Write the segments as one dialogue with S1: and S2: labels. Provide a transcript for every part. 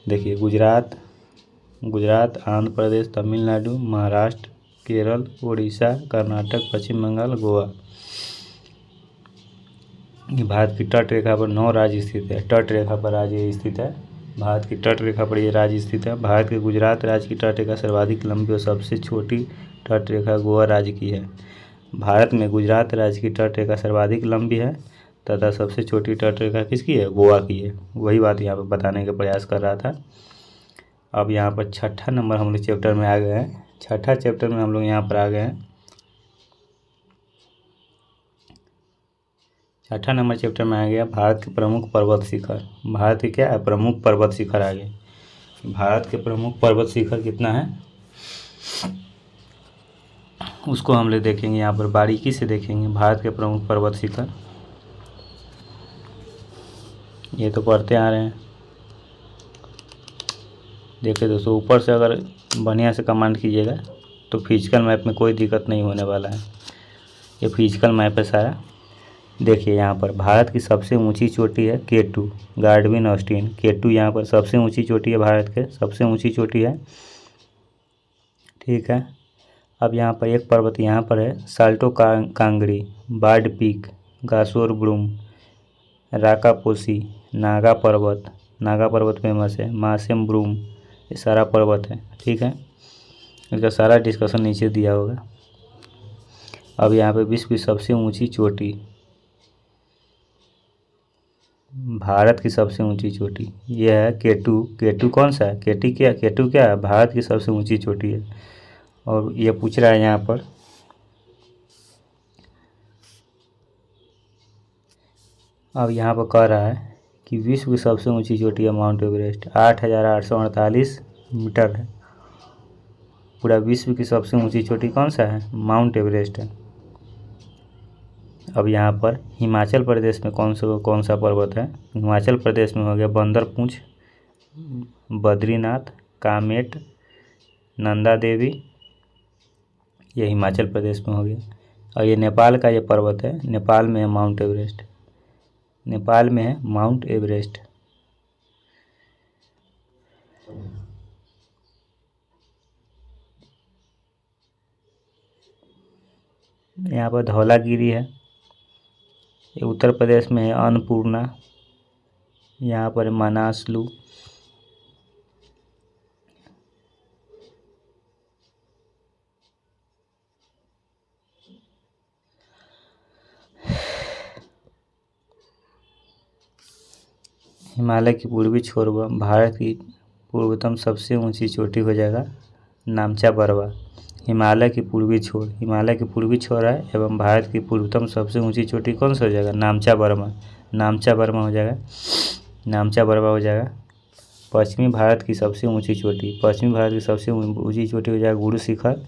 S1: देखिए गुजरात, आंध्र प्रदेश, तमिलनाडु, महाराष्ट्र, केरल, उड़ीसा, कर्नाटक, पश्चिम बंगाल, गोवा। ये भारत की तट रेखा पर 9 राज्य स्थित है। तट रेखा पर राज्य स्थित है। भारत की तट रेखा पर ये राज्य स्थित है। भारत के गुजरात राज्य की तट रेखा सर्वाधिक लंबी और सबसे छोटी तट रेखा गोवा राज्य की है। भारत में गुजरात राज्य की तट रेखा सर्वाधिक लंबी है तथा सबसे छोटी तट रेखा किसकी है? गोवा की है। वही बात यहाँ पर बताने का प्रयास कर रहा था। अब यहाँ पर छठा नंबर हम लोग चैप्टर में आ गए हैं। छठा चैप्टर में हम लोग यहाँ पर आ गए हैं। छठा नंबर चैप्टर में आ गया भारत के प्रमुख पर्वत शिखर। भारत के क्या है? प्रमुख पर्वत शिखर आ गए। भारत के प्रमुख पर्वत शिखर कितना है उसको हम लोग देखेंगे, यहाँ पर बारीकी से देखेंगे। भारत के प्रमुख पर्वत शिखर ये तो पढ़ते आ रहे हैं। देखिए दोस्तों, ऊपर से अगर बढ़िया से कमांड कीजिएगा तो फिजिकल मैप में कोई दिक्कत नहीं होने वाला है। ये फिजिकल मैप है सारा। देखिए यहाँ पर भारत की सबसे ऊंची चोटी है K2 गार्डविन ऑस्टिन। K2 यहाँ पर सबसे ऊंची चोटी है, भारत के सबसे ऊंची चोटी है। ठीक है। अब यहाँ पर एक पर्वत यहाँ पर है Saltoro Kangri, broad peak, Gasherbrum, Rakaposhi, Nanga Parbat famous है, मासेम ब्रूम, ये सारा पर्वत है। ठीक है, इसका सारा डिस्कशन नीचे दिया होगा। अब यहाँ पे विश्व की सबसे ऊंची चोटी, भारत की सबसे ऊंची चोटी ये है K2 कौन सा है? K2 क्या है? भारत की सबसे ऊंची चोटी है। और ये पूछ रहा है यहाँ पर अब यहाँ पर कह रहा है कि विश्व की सबसे ऊंची चोटी है माउंट एवरेस्ट, 8,848 मीटर है। पूरा विश्व की सबसे ऊंची चोटी कौन सा है? माउंट एवरेस्ट है। अब यहाँ पर हिमाचल प्रदेश में कौन सा पर्वत है? हिमाचल प्रदेश में हो गया बंदरपुंछ, बद्रीनाथ, कामेट, नंदा देवी, ये हिमाचल प्रदेश में हो गया। और ये नेपाल का ये पर्वत है, नेपाल में है माउंट एवरेस्ट। नेपाल में है माउंट एवरेस्ट। यहाँ पर धौलागिरी है, ये उत्तर प्रदेश में है। अन्नपूर्णा, यहाँ पर मनासलू, हिमालय की पूर्वी छोर भारत की पूर्वतम सबसे ऊंची चोटी हो जाएगा नामचा बरवा। हिमालय की पूर्वी छोर है एवं भारत की पूर्वतम सबसे ऊंची चोटी कौन सा हो जाएगा? नामचा बर्मा हो जाएगा, नामचा बरवा हो जाएगा। पश्चिमी भारत की सबसे ऊंची चोटी हो जाएगा गुरु शिखर।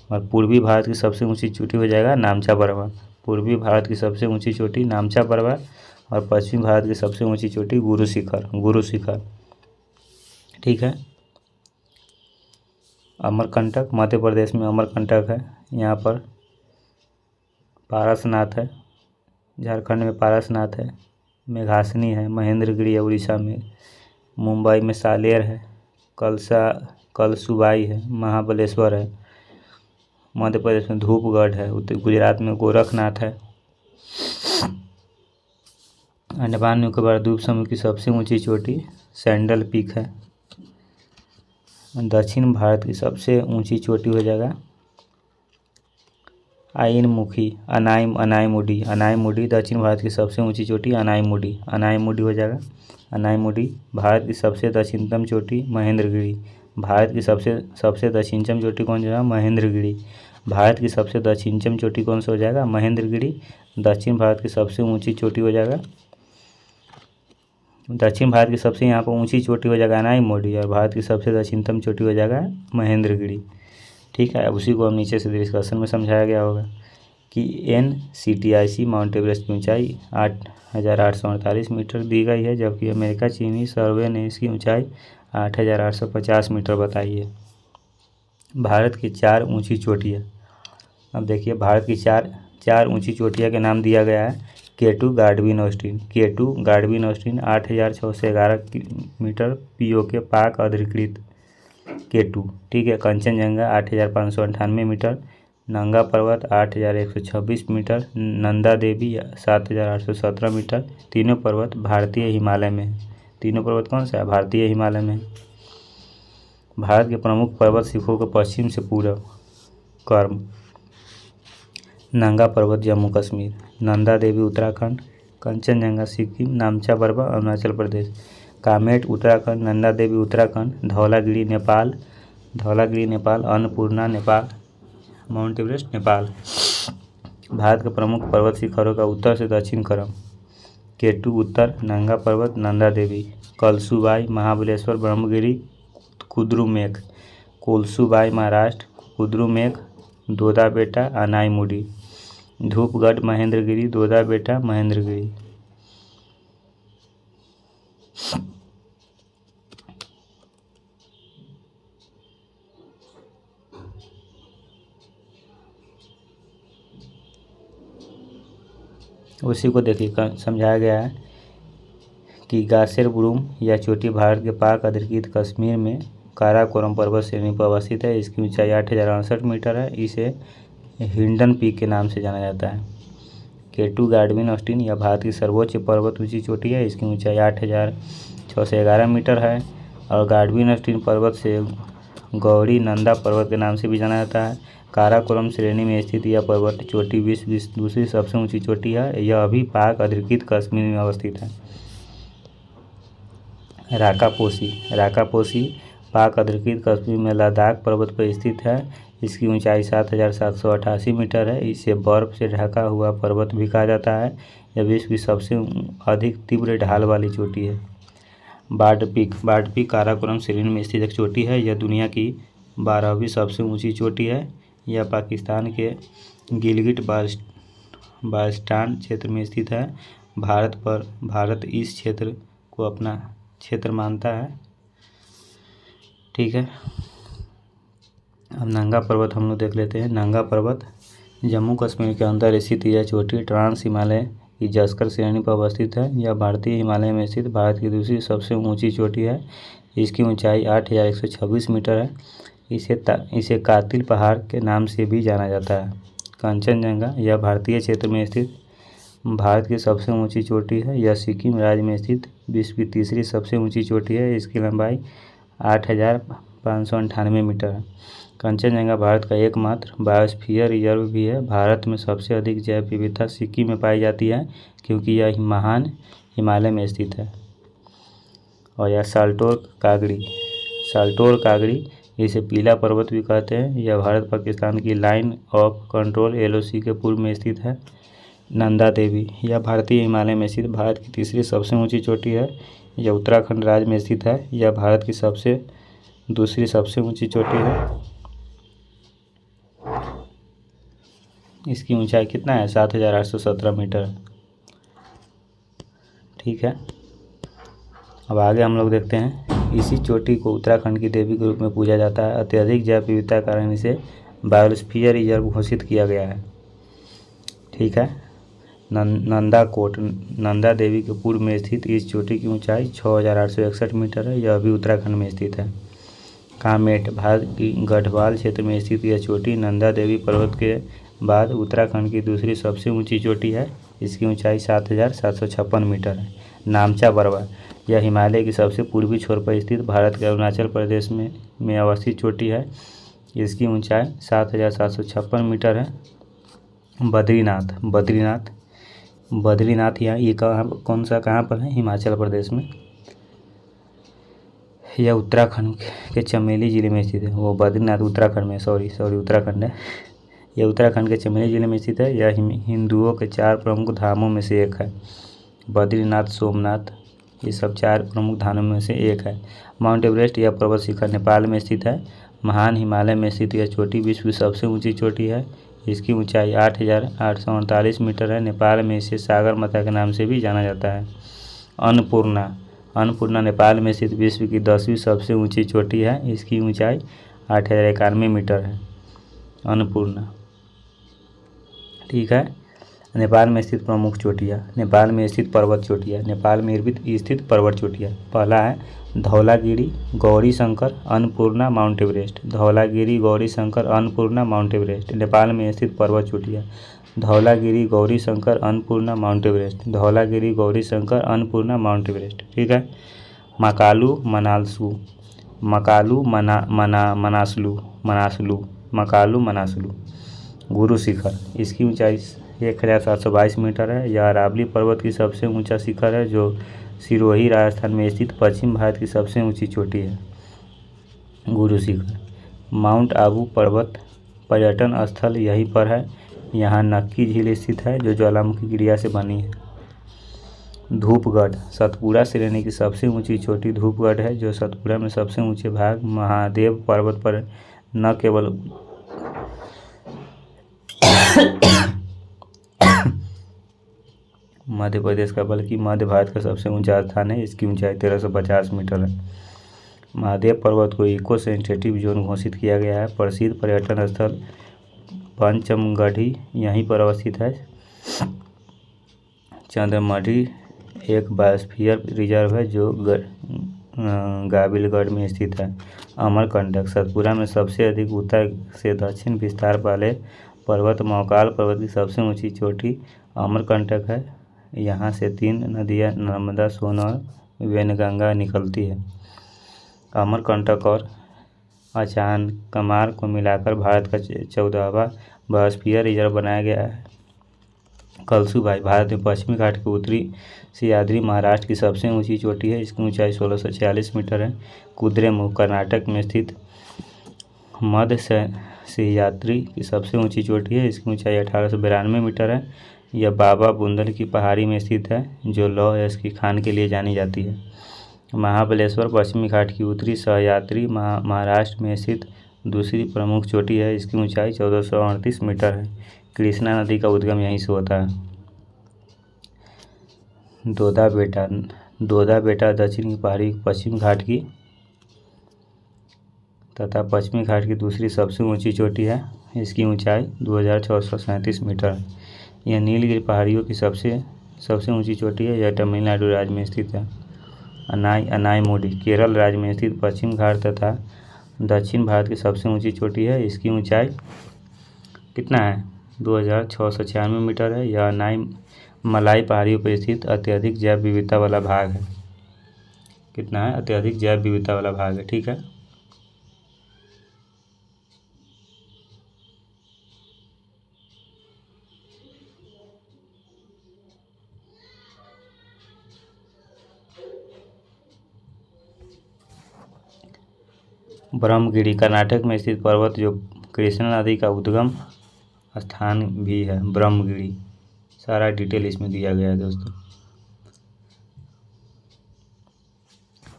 S1: और पूर्वी भारत की सबसे ऊंची चोटी हो जाएगा नामचा बरवा। पूर्वी भारत की सबसे ऊंची चोटी नामचा बरवा और पश्चिमी भारत की सबसे ऊंची चोटी गुरु शिखर। ठीक है। अमरकंटक, मध्य प्रदेश में अमरकंटक है। यहाँ पर पारसनाथ है, झारखंड में पारसनाथ है। मेघासनी है, महेंद्रगिरी है उड़ीसा में। मुंबई में सालेर है, कलसुबाई है, महाबलेश्वर है। मध्य प्रदेश में धूपगढ़ है। गुजरात में गोरखनाथ है। अंडमान निकोबार द्वीप समूह की सबसे ऊंची चोटी सैंडल पीक है। दक्षिण भारत की सबसे ऊंची चोटी हो जाएगा अनाईमुडी। दक्षिण भारत की सबसे ऊंची चोटी अनाईमुडी हो जाएगा। अनाईमुडी। भारत की सबसे दक्षिणतम चोटी महेंद्रगिरी। भारत की सबसे दक्षिणतम चोटी कौन सा है? महेंद्रगिरी। भारत की सबसे दक्षिणतम चोटी कौन सा हो जाएगा? महेंद्रगिरी। दक्षिण भारत की सबसे ऊंची चोटी हो जाएगा दक्षिण भारत की सबसे यहाँ पर ऊंची चोटी हो जाएगा अनाईमुडी और भारत की सबसे दक्षिणतम चोटी हो जाएगा महेंद्रगिरी। ठीक है। अब उसी को हम नीचे से डिस्कशन में समझाया गया होगा कि NCTIC माउंट एवरेस्ट की ऊंचाई 8,848 मीटर दी गई है, जबकि अमेरिका चीनी सर्वे ने इसकी ऊंचाई 8,850 मीटर बताई है। भारत की 4 ऊंची चोटियाँ। अब देखिए भारत की चार ऊंची चोटियाँ के नाम दिया गया है। K2 Godwin Austen. K2 Godwin Austen 8611 metre POK Pak अधिकृत K2। ठीक है। कंचनजंगा 8598 मीटर, नंगा पर्वत 8126 मीटर, नंदा देवी 7817 मीटर। तीनों पर्वत भारतीय हिमालय में। तीनों पर्वत कौन सा है? भारतीय हिमालय में। भारत के प्रमुख पर्वत शिखरों के पश्चिम से पूर्व क्रम। नंगा पर्वत जम्मू कश्मीर, नंदा देवी उत्तराखंड, कंचनजंगा सिक्किम, नामचा बर्फा अरुणाचल प्रदेश, कामेट उत्तराखंड, नंदा देवी उत्तराखंड, धौलागिरी नेपाल, अन्नपूर्णा नेपाल, माउंट एवरेस्ट नेपाल। भारत के प्रमुख पर्वत शिखरों का उत्तर से दक्षिण क्रम। K2 उत्तर, नंगा पर्वत, नंदा देवी, कलसुबाई, महाबलेश्वर, ब्रह्मगिरी, कुद्रुमेक, कोलसुबाई महाराष्ट्र, कुद्रुमेक, दोदा बेटा, अनाईमुडी, धूपगढ़ महेंद्रगिरी, दोदा बेटा, महेंद्रगिरी। उसी को देखिए समझाया गया है कि गासेरबुरुम यह चोटी भारत के पाक अधिकृत कश्मीर में काराकोरम पर्वत श्रेणी पर अवस्थित है। इसकी ऊंचाई 8068 मीटर है। इसे हिंडन पीक के नाम से जाना जाता है। K2 गार्डविन ऑस्टिन यह भारत की सर्वोच्च पर्वत ऊंची चोटी है। इसकी ऊंचाई 8611 मीटर है और गार्डविन ऑस्टिन पर्वत से गौरी नंदा पर्वत के नाम से भी जाना जाता है। काराकोरम श्रेणी में स्थित यह पर्वत चोटी विश्व की दूसरी सबसे ऊंची चोटी है। यह अभी पाक अधिकृत कश्मीर में अवस्थित है। राकापोसी पाक अधिकृत कश्मीर में लद्दाख पर्वत पर स्थित है। इसकी ऊंचाई 7788 मीटर है। इसे बर्फ से ढका हुआ पर्वत भी कहा जाता है। यह विश्व की सबसे अधिक तीव्र ढाल वाली चोटी है। बार्ड पीक काराकोरम श्रेणी में स्थित एक चोटी है। यह दुनिया की 12वीं सबसे ऊंची चोटी है। यह पाकिस्तान के गिलगिट बाल्टिस्तान क्षेत्र में स्थित है। भारत इस क्षेत्र को अपना क्षेत्र मानता है। ठीक है। अब नंगा पर्वत हम लोग देख लेते हैं। नंगा पर्वत जम्मू कश्मीर के अंदर स्थित यह चोटी ट्रांस हिमालय की जस्कर श्रेणी पर अवस्थित है। यह भारतीय हिमालय में स्थित भारत की दूसरी सबसे ऊंची चोटी है। इसकी ऊंचाई 8126 मीटर है। इसे कातिल पहाड़ के नाम से भी जाना जाता है। कंचनजंगा यह भारतीय क्षेत्र में स्थित भारत की सबसे ऊंची चोटी है। यह सिक्किम राज्य में स्थित विश्व की तीसरी सबसे ऊंची चोटी है। इसकी लंबाई 8598 मीटर है। कंचनजंगा भारत का एकमात्र बायोस्फीयर रिजर्व भी है। भारत में सबसे अधिक जैव विविधता सिक्किम में पाई जाती है क्योंकि यह महान हिमालय में स्थित है। और यह साल्टोर कागड़ी इसे पीला पर्वत भी कहते हैं। यह भारत पाकिस्तान की लाइन ऑफ कंट्रोल LOC के पूर्व में स्थित है। नंदा देवी यह भारतीय हिमालय में स्थित भारत की तीसरी सबसे ऊंची चोटी है। यह उत्तराखंड राज्य में स्थित है। यह भारत की दूसरी सबसे ऊंची चोटी है। इसकी ऊंचाई कितना है? 7817 मीटर। ठीक है। अब आगे हम लोग देखते हैं। इसी चोटी को उत्तराखंड की देवी के रूप में पूजा जाता है। अत्यधिक जैव विविधता के कारण इसे बायोस्फीयर रिजर्व घोषित किया गया है। ठीक है। नंदा देवी के पूर्व में स्थित इस चोटी की ऊंचाई 6861 मीटर है। यह अभी उत्तराखंड में स्थित है। कामेट भारत की गढ़वाल क्षेत्र में स्थित यह चोटी नंदा देवी पर्वत के बाद उत्तराखंड की दूसरी सबसे ऊंची चोटी है। इसकी ऊंचाई 7756 मीटर है। नामचा बर्फा यह हिमालय की सबसे पूर्वी छोर पर स्थित भारत के अरुणाचल प्रदेश में अवस्थित चोटी है। इसकी ऊंचाई 7756 मीटर है। बद्रीनाथ ये कहाँ पर है? हिमाचल प्रदेश में। यह उत्तराखंड के चमेली जिले में स्थित है। वो बद्रीनाथ उत्तराखंड में, सॉरी उत्तराखंड है। यह उत्तराखंड के चमेली जिले में स्थित है। यह हिंदुओं के 4 प्रमुख धामों में से एक है। बद्रीनाथ, सोमनाथ ये सब 4 प्रमुख धामों में से एक है। माउंट एवरेस्ट यह पर्वत शिखर नेपाल में स्थित है। महान हिमालय में स्थित यह चोटी विश्व की सबसे ऊंची चोटी है। इसकी ऊंचाई 8848 मीटर है। नेपाल में इसे सागर माता के नाम से भी जाना जाता है। अन्नपूर्णा नेपाल में स्थित विश्व की 10वीं सबसे ऊंची चोटी है। इसकी ऊंचाई 8091 मीटर है। अन्नपूर्णा। ठीक है। नेपाल में स्थित प्रमुख चोटियाँ, नेपाल में स्थित पर्वत चोटियाँ, नेपाल में स्थित पर्वत चोटियाँ। पहला है Dhaulagiri, Gauri Shankar, Annapurna, mount Everest. Dhaulagiri, Gauri Shankar, Annapurna, mount Everest. Nepal में स्थित पर्वत चोटियाँ, Dhaulagiri, Gauri Shankar, Annapurna, mount Everest. Dhaulagiri, Gauri Shankar, Annapurna, mount Everest. ठीक है। मकालू मनासलू, मकालू मनासलू, मकालू मनासलू। गुरु शिखर, इसकी ऊंचाई 1722 मीटर है। यह अरावली पर्वत की सबसे ऊंचा शिखर है जो सिरोही राजस्थान में स्थित पश्चिम भारत की सबसे ऊंची चोटी है। गुरु शिखर। माउंट आबू पर्वत पर्यटन स्थल यहीं पर है। यहाँ नक्की झील स्थित है जो ज्वालामुखी क्रिया से बनी है। धूपगढ़, सतपुड़ा श्रेणी की सबसे ऊंची चोटी धूपगढ़ है जो सतपुड़ा में सबसे ऊंचे भाग महादेव पर्वत पर न केवल मध्य प्रदेश का बल्कि मध्य भारत का सबसे ऊंचा स्थान है। इसकी ऊंचाई 1350 मीटर है। महादेव पर्वत को इको सेंसिटिव जोन घोषित किया गया है। प्रसिद्ध पर्यटन स्थल पंचमगढ़ी यहीं पर अवस्थित है। चंद्रमढ़ी एक बायोस्फीयर रिजर्व है जो गाविलगढ़ में स्थित है। अमरकंटक, सतपुड़ा में सबसे अधिक उत्तर से दक्षिण विस्तार वाले पर्वत महाकाल पर्वत की सबसे ऊंची चोटी अमरकंटक है। यहाँ से 3 नदियाँ नर्मदा, सोन और वैनगंगा निकलती है। अमरकंटक और अचानकमार को मिलाकर भारत का 14वां बायोस्फीयर रिजर्व बनाया गया है। कलसूभाई, भारत में पश्चिमी घाट के उत्तरी सह्याद्री महाराष्ट्र की सबसे ऊंची चोटी है। इसकी ऊंचाई 1646 मीटर है। कुद्रेमुख, कर्नाटक में स्थित मध्य सह्याद्री की सबसे ऊंची चोटी है। इसकी ऊंचाई 1892 मीटर है। यह बाबा बुंदल की पहाड़ी में स्थित है जो लौह अयस्क की खान के लिए जानी जाती है। महाबलेश्वर पश्चिमी घाट की उत्तरी सह्याद्री महाराष्ट्र में स्थित दूसरी प्रमुख चोटी है। इसकी ऊंचाई 1438 मीटर है। कृष्णा नदी का उद्गम यहीं से होता है। दोदा बेटा दक्षिण की पहाड़ी पश्चिम घाट की तथा पश्चिमी घाट की दूसरी सबसे ऊंची चोटी है। इसकी ऊंचाई 2637 मीटर है। यह नीलगिरी पहाड़ियों की सबसे ऊंची चोटी है। यह तमिलनाडु राज्य में स्थित है। अनाईमुडी, केरल राज्य में स्थित पश्चिम घाट तथा दक्षिण भारत की सबसे ऊंची चोटी है। इसकी ऊंचाई कितना है? 2696 मीटर है। यह मलाई पहाड़ियों पर स्थित अत्यधिक जैव विविधता वाला भाग है। कितना है? अत्यधिक जैव विविधता वाला भाग है। ठीक है। ब्रह्मगिरी, कर्नाटक में स्थित पर्वत जो कृष्णा नदी का उद्गम स्थान भी है। ब्रह्मगिरी, सारा डिटेल इसमें दिया गया है दोस्तों।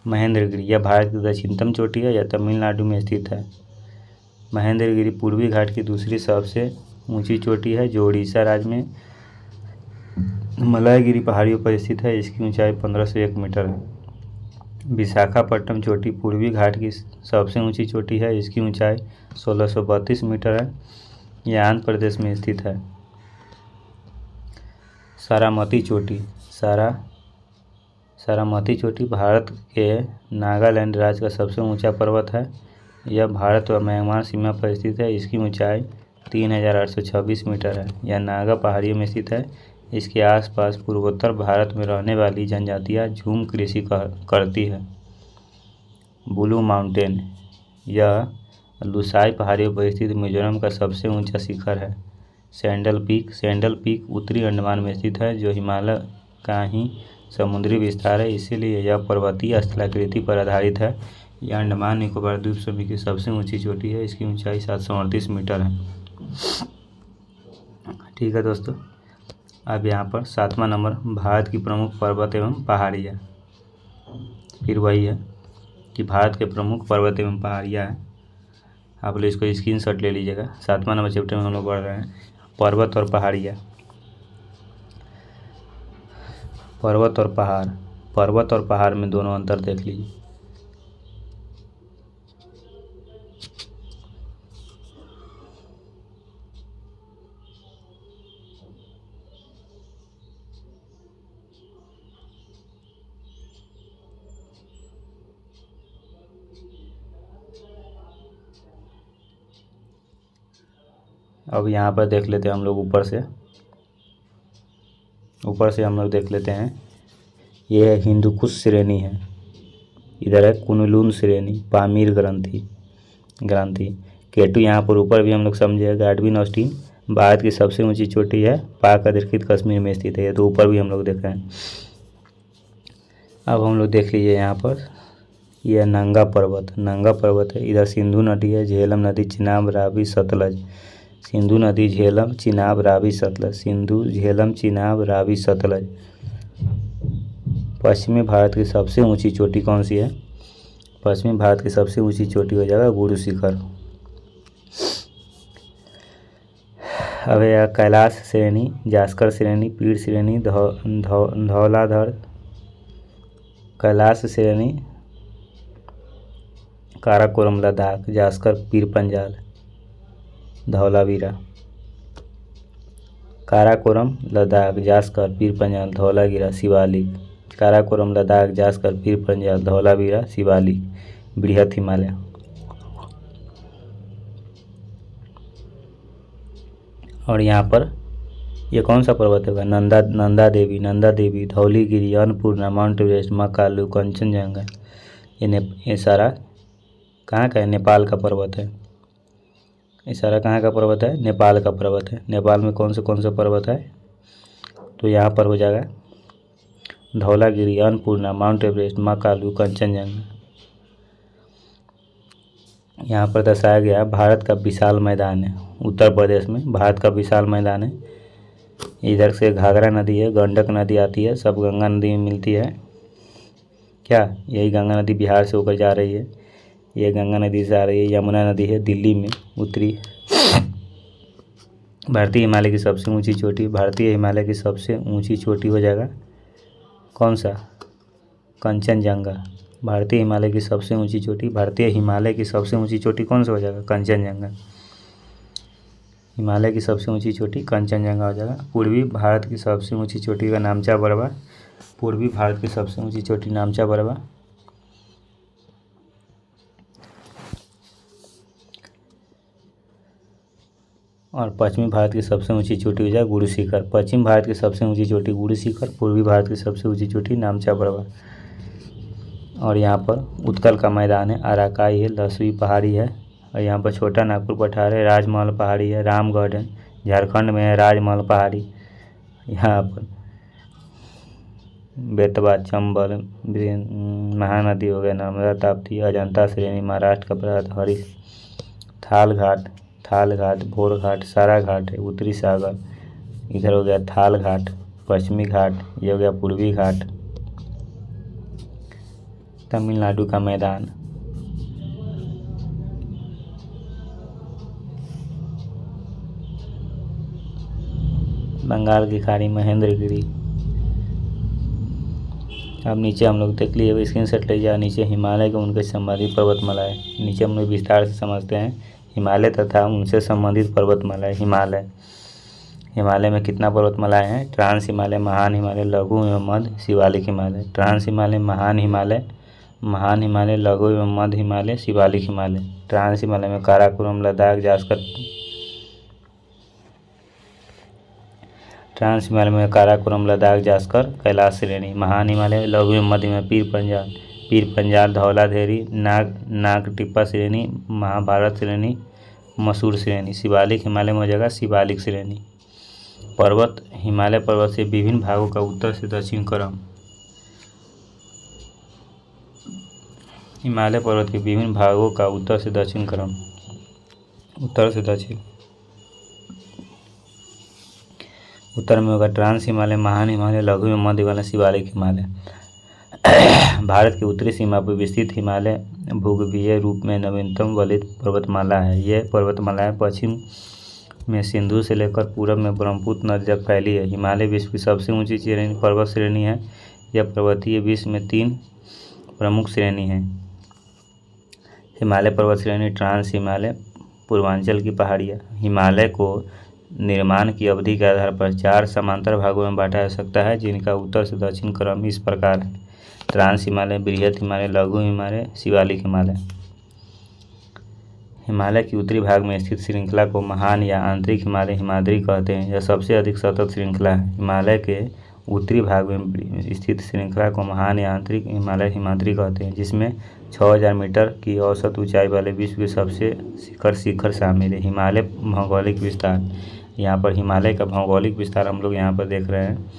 S1: महेंद्रगिरी, यह भारत की दक्षिणतम चोटी है। यह तमिलनाडु में स्थित है। महेंद्रगिरी पूर्वी घाट की दूसरी सबसे ऊंची चोटी है जो उड़ीसा राज्य में मलायगिरी पहाड़ियों पर स्थित है। इसकी ऊंचाई 1501 मीटर है। विशाखापट्टनम चोटी पूर्वी घाट की सबसे ऊंची चोटी है। इसकी ऊंचाई 1632 मीटर है। यह आंध्र प्रदेश में स्थित है। सारामती चोटी, सारामती चोटी भारत के नागालैंड राज्य का सबसे ऊंचा पर्वत है। यह भारत व म्यांमार सीमा पर स्थित है। इसकी ऊंचाई 3826 मीटर है। यह नागा पहाड़ियों में स्थित है। इसके आसपास पूर्वोत्तर भारत में रहने वाली जनजातियां झूम कृषि करती है। ब्लू माउंटेन, यह लुसाई पहाड़ियों पर स्थित मिजोरम का सबसे ऊंचा शिखर है। सैंडल पीक उत्तरी अंडमान में स्थित है जो हिमालय का ही समुद्री विस्तार है। इसीलिए यह पर्वतीय स्थलाकृति पर आधारित है। यह अंडमान निकोबार द्वीप समूह की सबसे ऊंची चोटी है। इसकी ऊंचाई 738 मीटर है। ठीक है दोस्तों, अब यहाँ पर 7वां नंबर भारत की प्रमुख पर्वत एवं पहाड़ियाँ। फिर वही है कि भारत के प्रमुख पर्वत एवं पहाड़ियाँ हैं। आप लोग इसको स्क्रीनशॉट ले लीजिएगा। 7वां नंबर चैप्टर में हम लोग पढ़ रहे हैं पर्वत और पहाड़ियाँ। पर्वत और पहाड़ में दोनों अंतर देख लीजिए। अब यहाँ पर देख लेते हैं हम लोग ऊपर से हम लोग देख लेते हैं। ये है हिंदुकुश श्रेणी है, इधर है कुनलुन श्रेणी, पामीर ग्रंथि केटू। यहाँ पर ऊपर भी हम लोग समझे गाडविन ऑस्टिन भारत की सबसे ऊंची चोटी है, पाक अधिकृत कश्मीर में स्थित है। ये तो ऊपर भी हम लोग देखा है। अब हम लोग देख लीजिए यहाँ पर, यह नंगा पर्वत है। इधर सिंधु नदी है, झेलम नदी, चिनाब, रावी, सतलज। सिंधु नदी, झेलम, चिनाब, रावी, सतलज। सिंधु, झेलम, चिनाब, रावी, सतलज। पश्चिमी भारत की सबसे ऊंची चोटी कौन सी है? पश्चिमी भारत की सबसे ऊंची चोटी हो जाएगा गुरु शिखर। अब है कैलाश श्रेणी, जास्कर श्रेणी, पीर श्रेणी, धौलाधर, कैलाश श्रेणी, काराकोरम लद्दाख, जास्कर, पीर पंजाल, धौलावीरा। काराकोरम लद्दाख, जास्कर, पीर पंजाल, धौलावीरा, शिवालिक। काराकोरम लद्दाख, जास्कर, पीर पंजाल, धौलावीरा, शिवालिक। बृहत हिमालय। और यहाँ पर ये कौन सा पर्वत होगा? Nanda Devi, Dhauligiri, Annapurna, mount Everest, Makalu, Kanchenjunga. ये सारा कहाँ का है? नेपाल का पर्वत है। ये सारा कहाँ का पर्वत है? नेपाल का पर्वत है। नेपाल में कौन से पर्वत है? तो यहाँ पर हो जाएगा धौलागिरी, अन्नपूर्णा, माउंट एवरेस्ट, मकालू, कंचनजंगा। यहाँ पर दर्शाया गया भारत का विशाल मैदान है, उत्तर प्रदेश में भारत का विशाल मैदान है। इधर से घाघरा नदी है, गंडक नदी आती है, सब गंगा नदी में मिलती है। क्या यही गंगा नदी बिहार से होकर जा रही है? ये गंगा नदी से आ रही है। यमुना नदी है दिल्ली में उत्तरी। भारतीय हिमालय की सबसे ऊंची चोटी, भारतीय हिमालय की सबसे ऊंची चोटी हो जाएगा कौन सा? कंचनजंगा। भारतीय हिमालय की सबसे ऊंची चोटी, भारतीय हिमालय की सबसे ऊंची चोटी कौन सा हो जाएगा? कंचनजंगा। हिमालय की सबसे ऊंची चोटी कंचनजंगा हो जाएगा। पूर्वी भारत की सबसे ऊंची चोटी का नामचा बरवा, पूर्वी भारत की सबसे ऊंची चोटी नामचा बरवा। और पश्चिमी भारत की सबसे ऊंची चोटी हो जाए गुरु शिखर। पश्चिम भारत की सबसे ऊंची चोटी गुरु शिखर, पूर्वी भारत की सबसे ऊंची चोटी नामचा बरवा। और यहाँ पर उत्कल का मैदान है, अराकाई है, लसवी पहाड़ी है। और यहाँ पर छोटा नागपुर पठार है, राजमहल पहाड़ी है, रामगढ़ है, झारखंड में है राजमहल पहाड़ी। यहाँ पर बेतवा, चंबल, महानदी हो गया, नर्मदा, ताप्ती, अजंता श्रेणी, महाराष्ट्र का पर्वत, हरीश, थाल घाट, भोर घाट, सारा घाट है, उत्तरी सागर। इधर हो गया थाल घाट, पश्चिमी घाट, ये हो गया पूर्वी घाट। तमिलनाडु का मैदान, बंगाल की खाड़ी, महेंद्रगिरी। अब नीचे हम लोग देख लिए, स्क्रीनशॉट ले जाए। नीचे हिमालय के उनके संबंधित पर्वतमालाएं, नीचे हम लोग विस्तार से समझते हैं। हिमालय तथा उनसे संबंधित पर्वतमालाएं। हिमालय में कितना पर्वतमालाएं हैं? ट्रांस हिमालय, महान हिमालय, लघु एवं मध्य, शिवालिक हिमालय। ट्रांस हिमालय, महान हिमालय, लघु एवं मध्य हिमालय, शिवालिक हिमालय। ट्रांस हिमालय में काराकोरम, लद्दाख, जास्कर। ट्रांस हिमालय में काराकोरम, लद्दाख, जास्कर, कैलाश श्रेणी। महान हिमालय, लघु एवं मध्य में पीर पंजाल, धौलाधेरी, नागटिप्पा श्रेणी, महाभारत श्रेणी, मसूर श्रेणी। शिवालिक हिमालय में हो जाएगा शिवालिक श्रेणी। पर्वत, हिमालय पर्वत से विभिन्न भागों का उत्तर से दक्षिण क्रम। हिमालय पर्वत के विभिन्न भागों का उत्तर से दक्षिण क्रम, उत्तर से दक्षिण। उत्तर में होगा ट्रांस हिमालय, महान हिमालय, लघु एवं मध्य वाला शिवालिक हिमालय। भारत की उत्तरी सीमा पर विस्तृत हिमालय भूगर्भीय रूप में नवीनतम वलित पर्वतमाला है। यह पर्वतमालाएं पश्चिम में सिंधु से लेकर पूरब में ब्रह्मपुत्र नदी तक फैली है। हिमालय विश्व की सबसे ऊंची पर्वत श्रेणी है। यह पर्वतीय विश्व में 3 प्रमुख श्रेणी है। हिमालय पर्वत श्रेणी, ट्रांस हिमालय, पूर्वांचल की पहाड़ियाँ। हिमालय को निर्माण की अवधि के आधार पर 4 समांतर भागों में बांटा जा सकता है, जिनका उत्तर से दक्षिण क्रम इस प्रकार है: ट्रांस हिमालय, बृहत हिमालय, लघु हिमालय, शिवालिक हिमालय। हिमालय की उत्तरी भाग में स्थित श्रृंखला को महान या आंतरिक हिमालय हिमाद्री कहते हैं। यह सबसे अधिक सतत श्रृंखला है। हिमालय के उत्तरी भाग में स्थित श्रृंखला को महान या आंतरिक हिमालय हिमाद्री कहते हैं, जिसमें 6000 मीटर की औसत ऊंचाई वाले विश्व के सबसे शिखर शामिल है। हिमालय भौगोलिक विस्तार, यहाँ पर हिमालय का भौगोलिक विस्तार हम लोग यहाँ पर देख रहे हैं।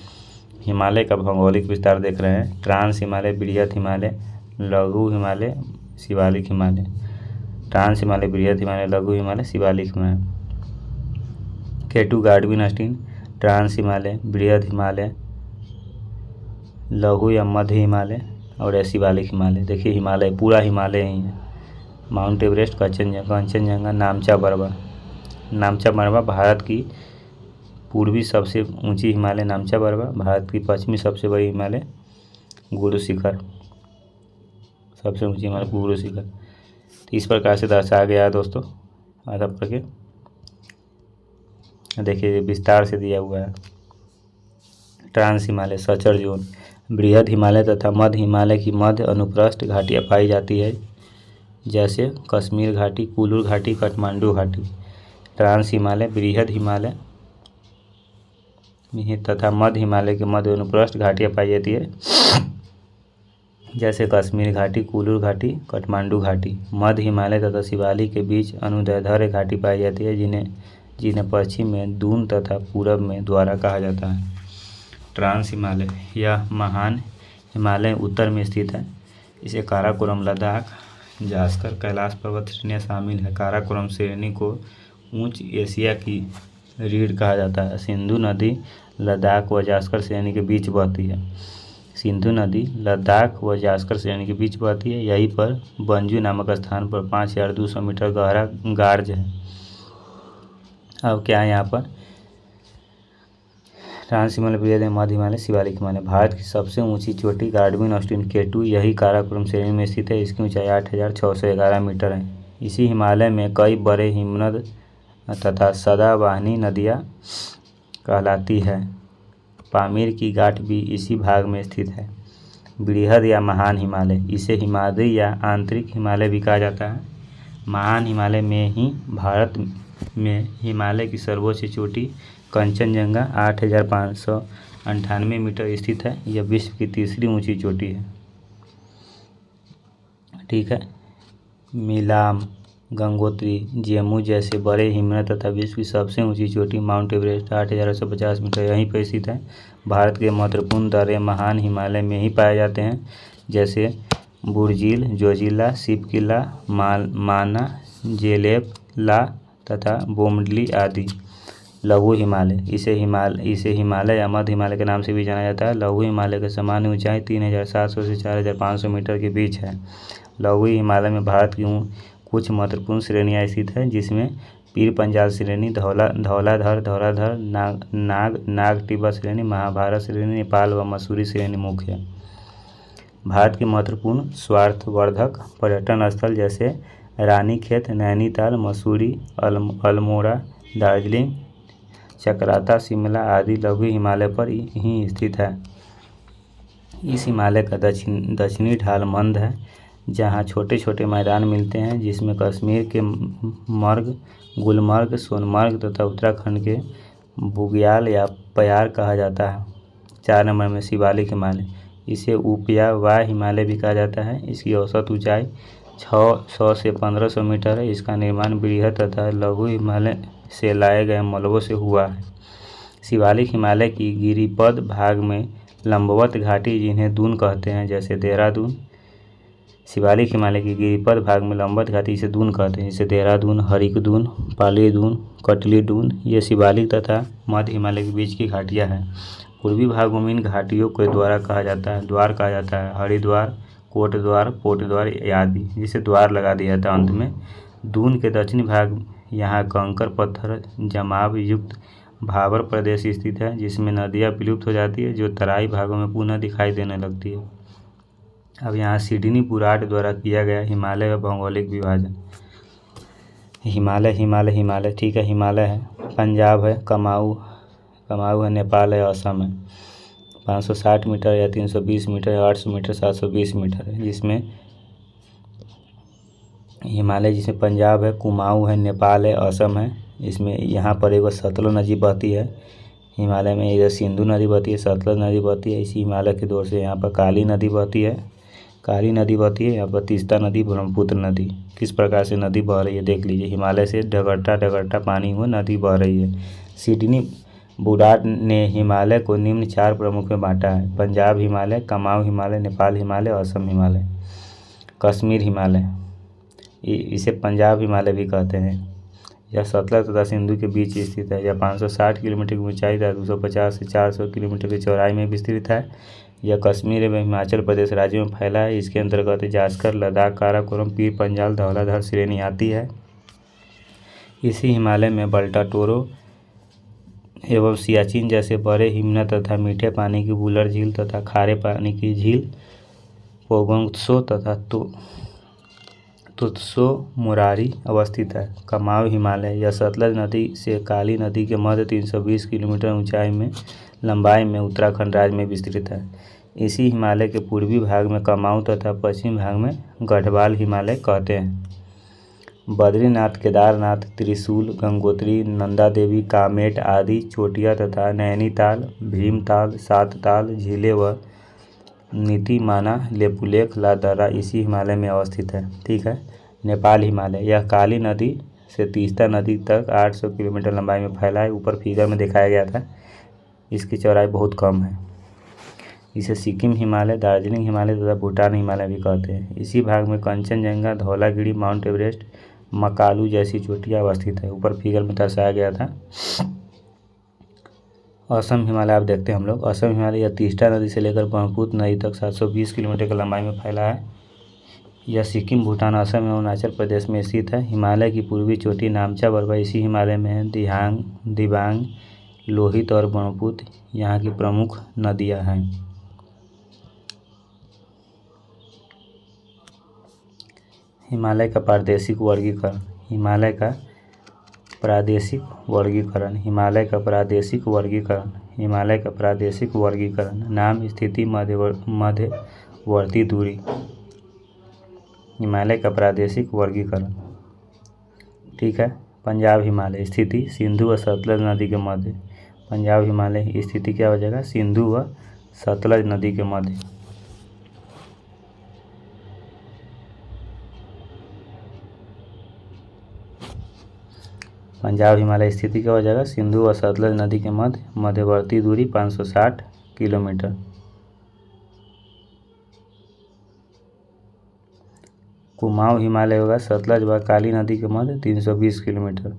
S1: हिमालय का भौगोलिक विस्तार देख रहे हैं। ट्रांस हिमालय, बृहत हिमालय, लघु हिमालय, शिवालिक हिमालय। ट्रांस हिमालय, बृहत हिमालय, लघु Himalaya, Shivalik Himalaya. K2 Godwin Austen, trans Himalaya, बृहत हिमालय, लघु या मध्य हिमालय और या शिवालिक हिमालय। देखिए हिमालय पूरा हिमालय ही है। Mount Everest, Kanchenjunga, Namcha Barwa. नामचा बरवा भारत की पूर्वी सबसे ऊंची हिमालय नामचा बरवा, भारत की पश्चिमी सबसे बड़ी हिमालय गुरु शिखर, सबसे ऊंची हिमालय गुरु शिखर। तो इस प्रकार से दर्शाया गया है दोस्तों। आधा पढ़ के देखिए विस्तार से दिया हुआ है। ट्रांस हिमालय, सचर जोन, बृहद हिमालय तथा मध्य हिमालय की मध्य अनुप्रस्थ घाटियाँ पाई जाती है, जैसे कश्मीर घाटी, कुलू घाटी, काठमांडू घाटी। ट्रांस हिमालय, बृहद हिमालय तथा मध्य हिमालय के मध्य अनुप्रस्थ घाटियाँ पाई जाती है, जैसे कश्मीर घाटी, कुलू घाटी, काठमांडू घाटी। मध्य हिमालय तथा शिवालिक के बीच अनुदैर्ध्य घाटी पाई जाती है, जिन्हें पश्चिम में दून तथा पूरब में द्वारा कहा जाता है। ट्रांस हिमालय, यह महान हिमालय उत्तर में स्थित है। इसे काराकोरम, लद्दाख, जास्कर, कैलाश पर्वत श्रेणियाँ शामिल है। काराकोरम श्रेणी को उच्च एशिया की रीढ़ कहा जाता है। सिंधु नदी लद्दाख व जास्कर श्रेणी के बीच बहती है। सिंधु नदी लद्दाख व जास्कर श्रेणी के बीच बहती है। यहीं पर बंजू नामक स्थान पर 5200 मीटर गहरा गार्ज है। अब क्या है यहाँ पर, ट्रांस हिमालय, बृहद हिमालय, मध्य हिमालय, शिवालिक हिमालय। भारत की सबसे ऊंची चोटी गाडविन अस्टीन K2 यही काराकोरम श्रेणी में स्थित है। इसकी ऊंचाई 8611 मीटर है। इसी हिमालय में कई बड़े हिमनद तथा सदाबहानी नदियाँ कहलाती है। पामीर की घाट भी इसी भाग में स्थित है। बृहद या महान हिमालय, इसे हिमाद्री या आंतरिक हिमालय भी कहा जाता है। महान हिमालय में ही भारत में हिमालय की सर्वोच्च चोटी कंचनजंगा 8598 मीटर स्थित है। यह विश्व की तीसरी ऊंची चोटी है। ठीक है। मिलाम, गंगोत्री, जेमू जैसे बड़े हिमनद तथा विश्व की सबसे ऊंची चोटी माउंट एवरेस्ट 8150 मीटर यहीं पर स्थित है। भारत के महत्वपूर्ण दर्रे महान हिमालय में ही पाए जाते हैं, जैसे बुर्जिल, जोजिला, शिवकिला, माना, जेलेबला तथा बोमडली आदि। लघु हिमालय, इसे हिमालय या मध्य हिमालय के नाम से भी जाना जाता है। लघु हिमालय की सामान्य ऊंचाई 3700 से 4500 मीटर के बीच है। लघु हिमालय में भारत की कुछ महत्वपूर्ण श्रेणियाँ स्थित हैं, जिसमें पीर पंजाल श्रेणी, धौलाधर, नाग टिब्बा श्रेणी, महाभारत श्रेणी, नेपाल व मसूरी श्रेणी मुख्य है। भारत के महत्वपूर्ण स्वार्थवर्धक पर्यटन स्थल जैसे रानीखेत, नैनीताल, मसूरी, अल्मोड़ा, दार्जिलिंग, चकराता, शिमला आदि लघु हिमालय पर ही स्थित है। इस हिमालय का दक्षिणी ढाल मंद है, जहाँ छोटे छोटे मैदान मिलते हैं, जिसमें कश्मीर के मर्ग, गुलमर्ग, सोनमर्ग तथा उत्तराखंड के बुग्याल या प्यार कहा जाता है। 4 नंबर में शिवालिक हिमालय, इसे उप या वाय हिमालय भी कहा जाता है। इसकी औसत ऊंचाई 600 से 1500 मीटर है। इसका निर्माण बृहद तथा लघु हिमालय से लाए गए मलबों से हुआ है। शिवालिक हिमालय की गिरिपद भाग में लंबवत घाटी, जिन्हें दून कहते हैं, जैसे देहरादून। शिवालिक हिमालय की गिरिपद भाग में लंबवत घाटी इसे दून कहते हैं, जैसे देहरादून, हरिकदून, पालीदून, कटलीदून। ये शिवालिक तथा मध्य हिमालय के बीच की घाटियाँ हैं। पूर्वी भागों में इन घाटियों को द्वार कहा जाता है। हरिद्वार, कोटद्वार, पोटद्वार आदि, जिसे द्वार लगा दिया जाता है अंत में। दून के दक्षिणी भाग यहाँ कंकर पत्थर जमाव युक्त भाबर प्रदेश स्थित है, जिसमें नदियाँ विलुप्त हो जाती है, जो तराई भागों में पुनः दिखाई देने लगती है। अब यहाँ सिडनी बुराड द्वारा किया गया हिमालय व भौगोलिक विभाजन। हिमालय ठीक है। हिमालय है, पंजाब है, कमाऊ है, नेपाल है, असम है। 560 मीटर या 320 मीटर या 800 मीटर 720 मीटर है, जिसमें हिमालय जिसमें पंजाब है, कुमाऊँ है, नेपाल है, असम है। इसमें यहाँ पर एक सतलुज नदी बहती है हिमालय में, इधर सिंधु नदी बहती है, सतलुज नदी बहती है। इसी हिमालय की दौर से यहाँ पर काली नदी बहती है, यहाँ पर तीस्ता नदी, ब्रह्मपुत्र नदी। किस प्रकार से नदी बह रही है देख लीजिए। हिमालय से डगरता डगरता पानी हुआ नदी बह रही है। सिडनी बुडार्ट ने हिमालय को निम्न 4 प्रमुख में बांटा है: पंजाब हिमालय, कुमाऊँ हिमालय, नेपाल हिमालय, असम हिमालय। कश्मीर हिमालय, इसे पंजाब हिमालय भी कहते हैं। यह सतलज तथा सिंधु के बीच स्थित है। यह 560 किलोमीटर की ऊंचाई तथा 250 से 400 किलोमीटर की चौड़ाई में विस्तृत है। यह कश्मीर एवं हिमाचल प्रदेश राज्यों में फैला है। इसके अंतर्गत जास्कर, लद्दाख, काराकोरम, पीर पंजाल, धौलाधर श्रेणी आती है। इसी हिमालय में बल्टा टोरो एवं सियाचिन जैसे बड़े हिमनद तथा मीठे पानी की वुलर झील तथा खारे पानी की झील पोगोंगत्सो तथा तुत्सो मुरारी अवस्थित है। कुमाऊँ हिमालय, यह सतलज नदी से काली नदी के मध्य 320 किलोमीटर ऊंचाई में लंबाई में उत्तराखंड राज्य में विस्तृत है। इसी हिमालय के पूर्वी भाग में कुमाऊँ तथा पश्चिमी भाग में गढ़वाल हिमालय कहते हैं। बद्रीनाथ, केदारनाथ, त्रिशूल, गंगोत्री, नंदा देवी, कामेट आदि चोटियाँ तथा नैनीताल, भीमताल, सातताल झीलें व नीतिमाना, लेपुलेख, लादर्रा इसी हिमालय में अवस्थित है। ठीक है। नेपाल हिमालय, यह काली नदी से तीस्ता नदी तक 800 किलोमीटर लंबाई में फैला है। ऊपर फिगर में दिखाया गया था। इसकी चौड़ाई बहुत कम है। इसे सिक्किम हिमालय, दार्जिलिंग हिमालय तथा भूटान हिमालय भी कहते हैं। इसी भाग में कंचनजंगा, धौलागिरी, माउंट एवरेस्ट, मकालू जैसी चोटियाँ अवस्थित है। ऊपर फिगर में दर्शाया गया था। असम हिमालय आप देखते हैं हम लोग। असम हिमालय यह तीस्ता नदी से लेकर ब्रह्मपुत्र नदी तक 720 किलोमीटर की लंबाई में फैला है। यह सिक्किम, भूटान, असम एवं अरुणाचल प्रदेश में स्थित है। हिमालय की पूर्वी चोटी नामचा बरवा इसी हिमालय में है। दिबांग, लोहित और ब्रह्मपुत्र यहाँ की प्रमुख नदियाँ हैं। हिमालय का प्रादेशिक वर्गीकरण। हिमालय का प्रादेशिक वर्गीकरण। हिमालय का प्रादेशिक वर्गीकरण। हिमालय का प्रादेशिक वर्गीकरण। नाम, स्थिति, मध्यवर्ती दूरी। हिमालय का प्रादेशिक वर्गीकरण। ठीक है। पंजाब हिमालय, स्थिति सिंधु व सतलज नदी के मध्य। पंजाब हिमालय स्थिति क्या हो जाएगा? सिंधु व सतलज नदी के मध्य। पंजाब हिमालय स्थिति क्या हो जाएगा? सिंधु व सतलज नदी के मध्य, मध्यवर्ती दूरी 560 किलोमीटर। कुमाऊँ हिमालय होगा सतलज व काली नदी के मध्य 320 किलोमीटर।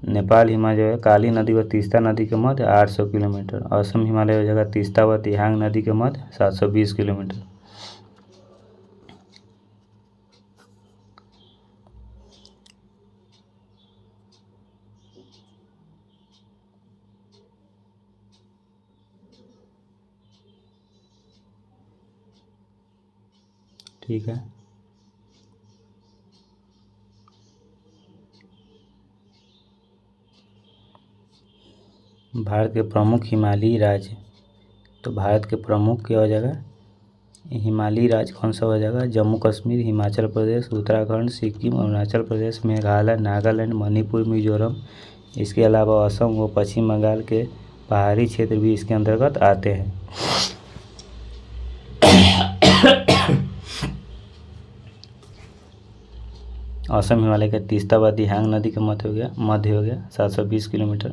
S1: नेपाल हिमालय है काली नदी व तीस्ता नदी के मध्य 800 किलोमीटर। असम हिमालय हो जाएगा तीस्ता व तिहांग नदी के मध्य 720 किलोमीटर। ठीक है। भारत के प्रमुख हिमालयी राज्य, तो भारत के प्रमुख क्या हो जाएगा? हिमालयी राज्य कौन सा हो जाएगा? जम्मू कश्मीर, हिमाचल प्रदेश, उत्तराखंड, सिक्किम, अरुणाचल प्रदेश, मेघालय, नागालैंड, मणिपुर, मिजोरम। इसके अलावा असम व पश्चिम बंगाल के पहाड़ी क्षेत्र भी इसके अंतर्गत आते हैं। असम हिमालय का तीस्ता व दिहांग नदी का मध्य हो गया 720 किलोमीटर।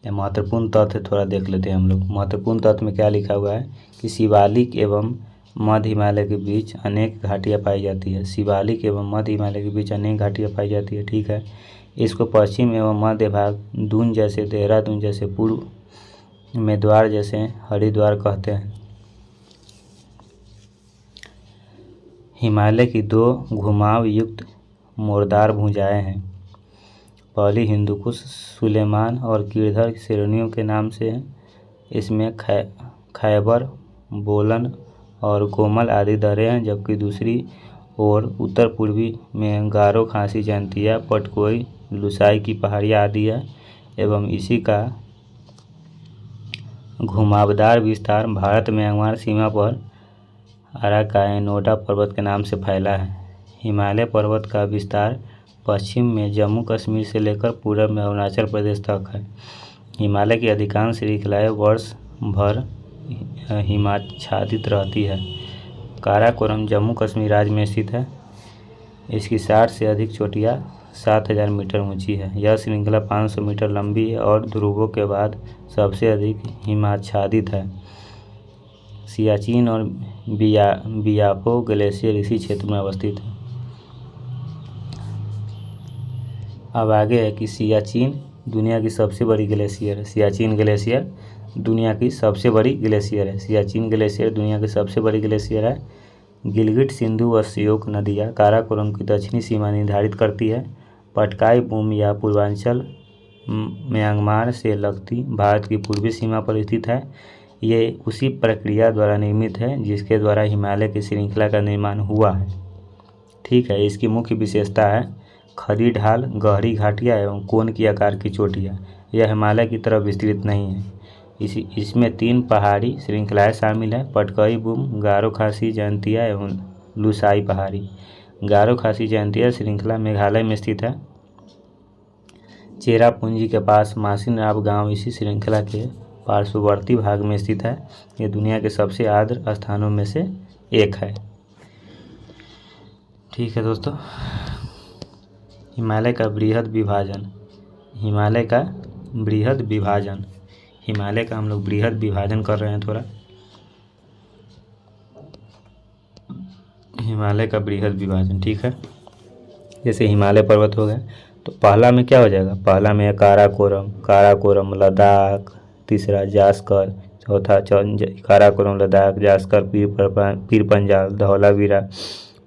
S1: ये महत्वपूर्ण तथ्य थोड़ा देख लेते हैं हम लोग। महत्वपूर्ण तथ्य में क्या लिखा हुआ है कि शिवालिक एवं मध्य हिमालय के बीच अनेक घाटियाँ पाई जाती है। शिवालिक एवं मध्य हिमालय के बीच अनेक घाटियाँ पाई जाती है। ठीक है। इसको पश्चिम एवं मध्य भाग दून जैसे, देहरादून जैसे, पूर्व में द्वार जैसे हरिद्वार कहते हैं। हिमालय की 2 घुमाव युक्त मोरदार भुजाएं हैं। पहली हिंदुकुश, सुलेमान और गिरधर श्रेणियों के नाम से है। इसमें खैबर, बोलन और कोमल आदि दर्रे हैं, जबकि दूसरी ओर उत्तर पूर्वी में गारो, खासी, जयंतिया, पटकोई, लुसाई की पहाड़ियाँ आदि है एवं इसी का घुमावदार विस्तार भारत म्यांमार सीमा पर अराकानोडा पर्वत के नाम से फैला है। हिमालय पर्वत का विस्तार पश्चिम में जम्मू कश्मीर से लेकर पूरब में अरुणाचल प्रदेश तक है। हिमालय की अधिकांश श्रृंखलाएँ वर्ष भर हिमाच्छादित रहती है। काराकोरम जम्मू कश्मीर राज्य में स्थित है। इसकी 60 से अधिक चोटियाँ 7000 मीटर ऊंची है। यह श्रृंखला 500 मीटर लंबी है और ध्रुवों के बाद सबसे अधिक हिमाच्छादित है। सियाचिन और बियाफो ग्लेशियर इसी क्षेत्र में अवस्थित है। अब आगे है कि सियाचिन दुनिया की सबसे बड़ी ग्लेशियर है। सियाचिन ग्लेशियर दुनिया की सबसे बड़ी ग्लेशियर है। सियाचिन ग्लेशियर दुनिया की सबसे बड़ी ग्लेशियर है। गिलगिट सिंधु व श्योक नदियाँ काराकोरम की दक्षिणी सीमा निर्धारित करती है। पटकाई बूम या पूर्वांचल म्यांमार से लगती भारत की पूर्वी सीमा पर स्थित है। ये उसी प्रक्रिया द्वारा निर्मित है जिसके द्वारा हिमालय की श्रृंखला का निर्माण हुआ है। ठीक है, इसकी मुख्य विशेषता है खड़ी ढाल, गहरी घाटियाँ एवं कोन की आकार की चोटियाँ। यह हिमालय की तरफ विस्तृत नहीं है। इसमें 3 पहाड़ी श्रृंखलाएँ शामिल हैं: पटकाई बूम, गारो खासी जयंतिया एवं लुसाई पहाड़ी। गारो खासी जयंतिया श्रृंखला मेघालय में स्थित है। चेरापूंजी के पास मासिनराम गांव इसी श्रृंखला के पार्श्ववर्ती भाग में स्थित है। ये दुनिया के सबसे आर्द्र स्थानों में से एक है। ठीक है दोस्तों, हिमालय का बृहद विभाजन। हिमालय का हम लोग बृहद विभाजन कर रहे हैं थोड़ा। हिमालय का बृहद विभाजन, ठीक है। जैसे हिमालय पर्वत हो गए तो पहला में क्या हो जाएगा? पहला में काराकोरम लद्दाख, तीसरा जास्कर, चौथा काराकोरम लद्दाख, जास्कर, पीर पंजाल, धौलावीरा,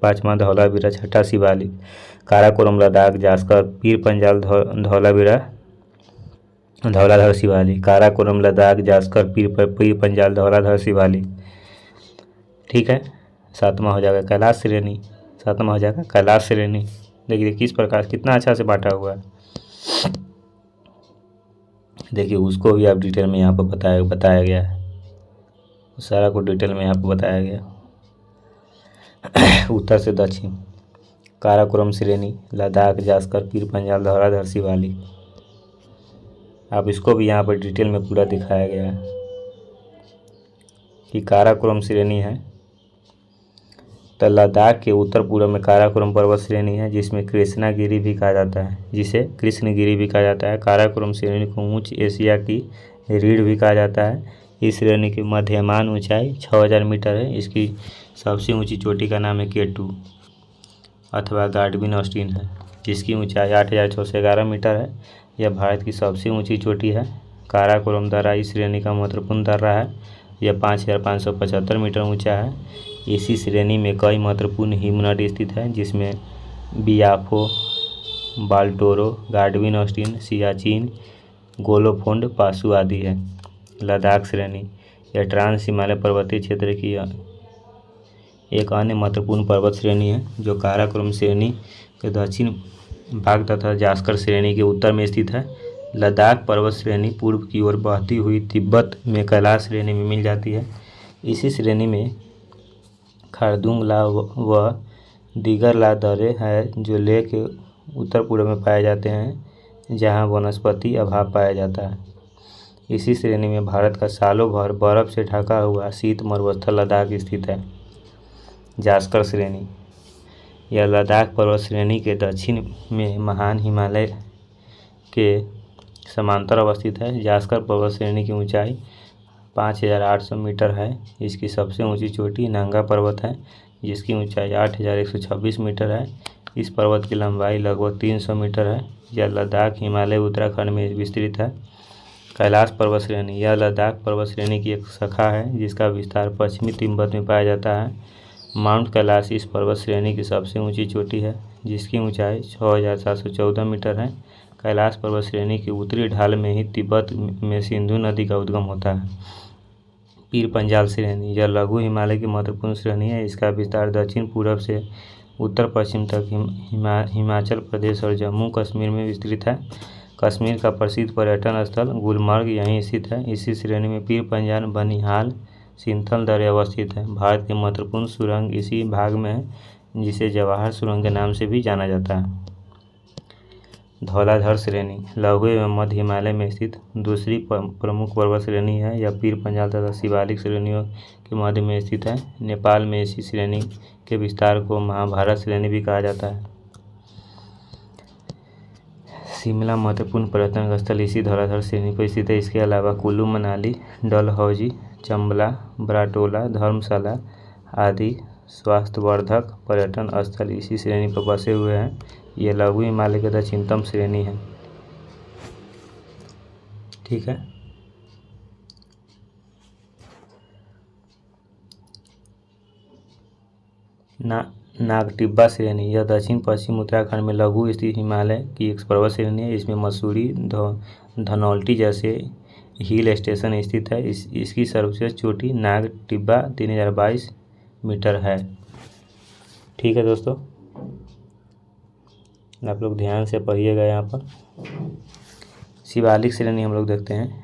S1: पाँचवा धौलावीरा, छठा शिवालिक। काराकोरम लद्दाख, जास्कर, पीर पंजाल, धौलावीरा, धौलाधर शिवालिक। काराकोरम लद्दाख, जास्कर, पीर पंजाल, धौलाधर शिवालिक। ठीक है। सातवां हो जाएगा कैलाश श्रेणी। देखिए किस प्रकार कितना अच्छा से बांटा हुआ है। देखिए उसको भी आप डिटेल में यहाँ पर बताया गया है। सारा को डिटेल में यहाँ पर बताया गया। उत्तर से दक्षिण काराकोरम श्रेणी, लद्दाख, जास्कर, पीर पंजाल, धौलाधर शिवालिक। आप इसको भी यहाँ पर डिटेल में पूरा दिखाया गया है कि काराकोरम श्रेणी है तो लद्दाख के उत्तर पूर्व में काराकोरम पर्वत श्रेणी है जिसमें कृष्णगिरी भी कहा जाता है। काराकोरम श्रेणी को उच्च एशिया की रीढ़ भी कहा जाता है। इस श्रेणी की मध्यमान ऊंचाई 6000 मीटर है। इसकी सबसे ऊंची चोटी का नाम है K2 अथवा गार्डविन ऑस्टिन है, जिसकी ऊंचाई 8611 मीटर है। यह भारत की सबसे ऊंची चोटी है। काराकोरम दर्रा इस श्रेणी का महत्वपूर्ण दर्रा है। यह 5575 मीटर ऊंचा है। इसी श्रेणी में कई महत्वपूर्ण हिमनद स्थित हैं जिसमें बियाफो, बाल्टोरो, गार्डविन ऑस्टिन, सियाचिन, गोलोफोंड, पासू आदि है। लद्दाख श्रेणी यह ट्रांस हिमालय पर्वतीय क्षेत्र की एक अन्य महत्वपूर्ण पर्वत श्रेणी है जो काराकोरम श्रेणी के दक्षिण भाग तथा जास्कर श्रेणी के उत्तर में स्थित है। लद्दाख पर्वत श्रेणी पूर्व की ओर बहती हुई तिब्बत में कैलाश श्रेणी में मिल जाती है। इसी श्रेणी में खारदुंग ला व दीगर ला दर्रे हैं जो लेह के उत्तर पूर्व में पाए जाते हैं जहां वनस्पति अभाव पाया जाता है। इसी श्रेणी में भारत का सालों भर बर्फ से ढका हुआ शीत मरुस्थल लद्दाख स्थित है। जास्कर श्रेणी यह लद्दाख पर्वत श्रेणी के दक्षिण में महान हिमालय के समांतर अवस्थित है। जास्कर पर्वत श्रेणी की ऊंचाई 5800 मीटर है। इसकी सबसे ऊंची चोटी नंगा पर्वत है जिसकी ऊंचाई 8126 मीटर है। इस पर्वत की लंबाई लगभग 300 मीटर है। यह लद्दाख हिमालय उत्तराखंड में विस्तृत है। कैलाश पर्वत श्रेणी यह लद्दाख पर्वत श्रेणी की एक शाखा है जिसका विस्तार पश्चिमी तिब्बत में पाया जाता है। माउंट कैलाश इस पर्वत श्रेणी की सबसे ऊंची चोटी है जिसकी ऊंचाई 6714 मीटर है। कैलाश पर्वत श्रेणी की उत्तरी ढाल में ही तिब्बत में सिंधु नदी का उद्गम होता है। पीर पंजाल श्रेणी यह लघु हिमालय की महत्वपूर्ण श्रेणी है। इसका विस्तार दक्षिण पूर्व से उत्तर पश्चिम तक हिमाचल प्रदेश और जम्मू कश्मीर में विस्तृत है। कश्मीर का प्रसिद्ध पर्यटन स्थल गुलमर्ग यहीं स्थित है। इसी श्रेणी में पीर पंजाल, बनिहाल, सिंथल दर्रे अवस्थित है। भारत की महत्वपूर्ण सुरंग इसी भाग में है, जिसे जवाहर सुरंग के नाम से भी जाना जाता है। धौलाधर श्रेणी लघु एवं मध्य हिमालय में स्थित दूसरी प्रमुख पर्वत श्रेणी है। यह पीर पंजाल तथा शिवालिक श्रेणियों के मध्य में स्थित है। नेपाल में इसी श्रेणी के विस्तार को महाभारत श्रेणी भी कहा जाता है। शिमला महत्वपूर्ण पर्यटन स्थल इसी धौलाधर श्रेणी पर स्थित है। इसके अलावा कुल्लू मनाली, डलहौजी, चंबला, ब्राटोला, धर्मशाला आदि स्वास्थ्यवर्धक पर्यटन स्थल इसी श्रेणी पर बसे हुए हैं। ये लघु हिमालय की दक्षिणतम श्रेणी है। ठीक है। नागटिब्बा श्रेणी यह दक्षिण पश्चिम उत्तराखंड में लघु स्थित हिमालय की एक पर्वत श्रेणी है। इसमें मसूरी, धनौल्टी जैसे हिल स्टेशन स्थित है। इसकी सर्वश्रेष्ठ चोटी नागटिब्बा 3022 मीटर है। ठीक है दोस्तों, आप लोग ध्यान से पढ़िएगा। यहाँ पर शिवालिक श्रेणी हम लोग देखते हैं।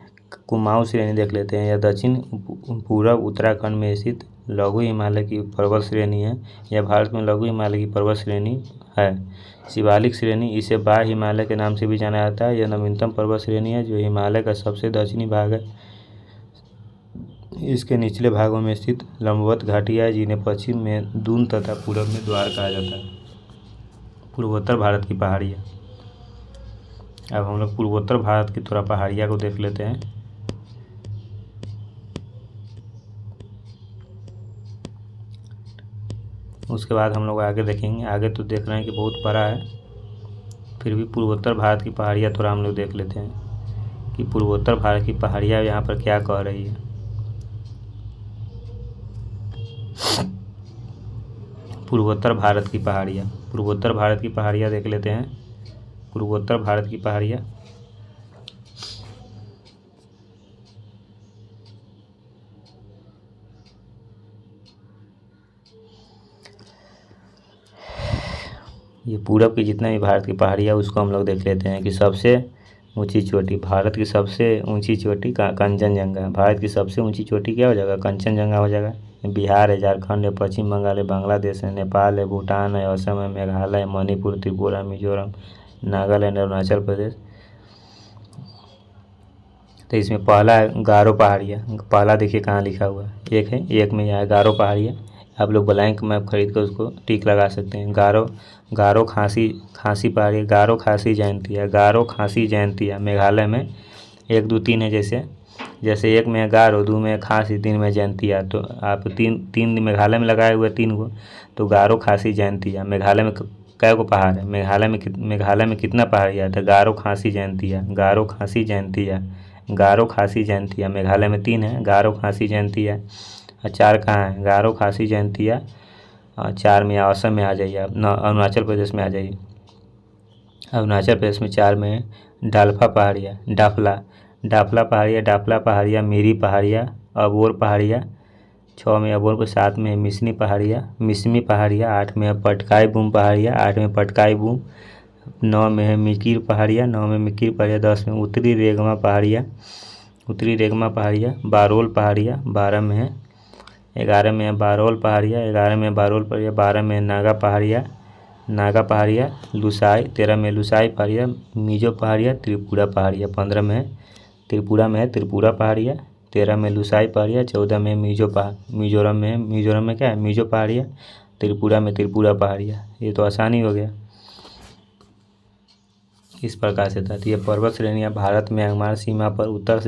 S1: कुमाऊं श्रेणी देख लेते हैं। यह दक्षिण पूर्व उत्तराखंड में स्थित लघु हिमालय की पर्वत श्रेणी है। यह भारत में लघु हिमालय की पर्वत श्रेणी है। शिवालिक श्रेणी इसे बाह्य हिमालय के नाम से भी जाना जाता है। यह नवीनतम पर्वत श्रेणी है जो हिमालय का सबसे दक्षिणी भाग है। इसके निचले भागों में स्थित लंबवत घाटियाँ है, जिन्हें पश्चिम में दून तथा पूर्व में द्वार कहा जाता है। पूर्वोत्तर भारत की पहाड़ियाँ। अब हम लोग पूर्वोत्तर भारत की थोड़ा पहाड़ियाँ को देख लेते हैं। उसके बाद हम लोग आगे देखेंगे। आगे तो देख रहे हैं कि बहुत बड़ा है, फिर भी पूर्वोत्तर भारत की पहाड़ियाँ थोड़ा हम लोग देख लेते हैं कि पूर्वोत्तर भारत की पहाड़ियाँ यहाँ पर क्या कह रही है। पूर्वोत्तर भारत की पहाड़ियाँ, पूर्वोत्तर भारत की पहाड़ियाँ देख लेते हैं। पूर्वोत्तर भारत की पहाड़ियाँ ये पूरब की जितना भी भारत की पहाड़ियाँ उसको हम लोग देख लेते हैं कि सबसे ऊंची चोटी, भारत की सबसे ऊंची चोटी कंचनजंगा। भारत की सबसे ऊंची चोटी क्या हो जाएगा? कंचनजंगा हो जाएगा। बिहार है, झारखंड है, पश्चिम बंगाल है, बांग्लादेश है, नेपाल है, भूटान है, असम है, मेघालय है, मणिपुर, त्रिपुरा, मिजोरम, नागालैंड, अरुणाचल प्रदेश। तो इसमें पहला है गारो पहाड़ियाँ। पहला देखिए कहाँ लिखा हुआ है, एक है, एक में यहाँ है गारो पहाड़ियाँ। आप लोग ब्लैंक मैप खरीद कर उसको टिक लगा सकते हैं। गारो खासी पहाड़ी, गारो खासी जयंतिया, गारो खासी जयंतिया मेघालय में 1 2 3 है। जैसे एक में है गारो, 2 में है खासी, 3 में जयंतिया। तो आप तीन मेघालय में लगाए हुए 3 गो, तो गारो खासी जयंतिया। मेघालय में कै गो पहाड़ है? मेघालय में कितना पहाड़िया है? तो गारो खासी जयंतिया, गारो खासी जयंतिया, गारो खासी जयंतिया। मेघालय में 3 है, गारो खासी जयंतिया। और 4 कहाँ है? गारो खासी जयंतिया। 4 में असम में आ जाइए आप, अरुणाचल प्रदेश में आ जाइए। अरुणाचल प्रदेश में 4 में डालफा पहाड़िया, डाफला पहाड़िया, मीरी पहाड़िया, अबोर पहाड़िया। 6 में अबोर पर, 7 में मिसमी पहाड़िया, 8 में है पटकाई बूम पहाड़िया, 8 में पटकाई बूम। 9 में है मिकिर पहाड़िया, 10 में उत्तरी रेगमा पहाड़िया, बारोल पहाड़िया। 12 में है, 11 में है बारोल पहाड़िया, 12 में नागा पहाड़िया, लुसाई। 13 में लुसाई पहाड़िया, मिजो पहाड़िया, त्रिपुरा पहाड़िया। 15 में है त्रिपुरा पहाड़िया, 13 में लुसाई पहाड़िया, 14 में मिजोरम में क्या है? मिजो पहाड़िया। त्रिपुरा में त्रिपुरा पहाड़िया। ये तो आसानी हो गया। इस प्रकार से था। तो ये पर्वत श्रेणियाँ भारत में म्यांमार सीमा पर उत्तर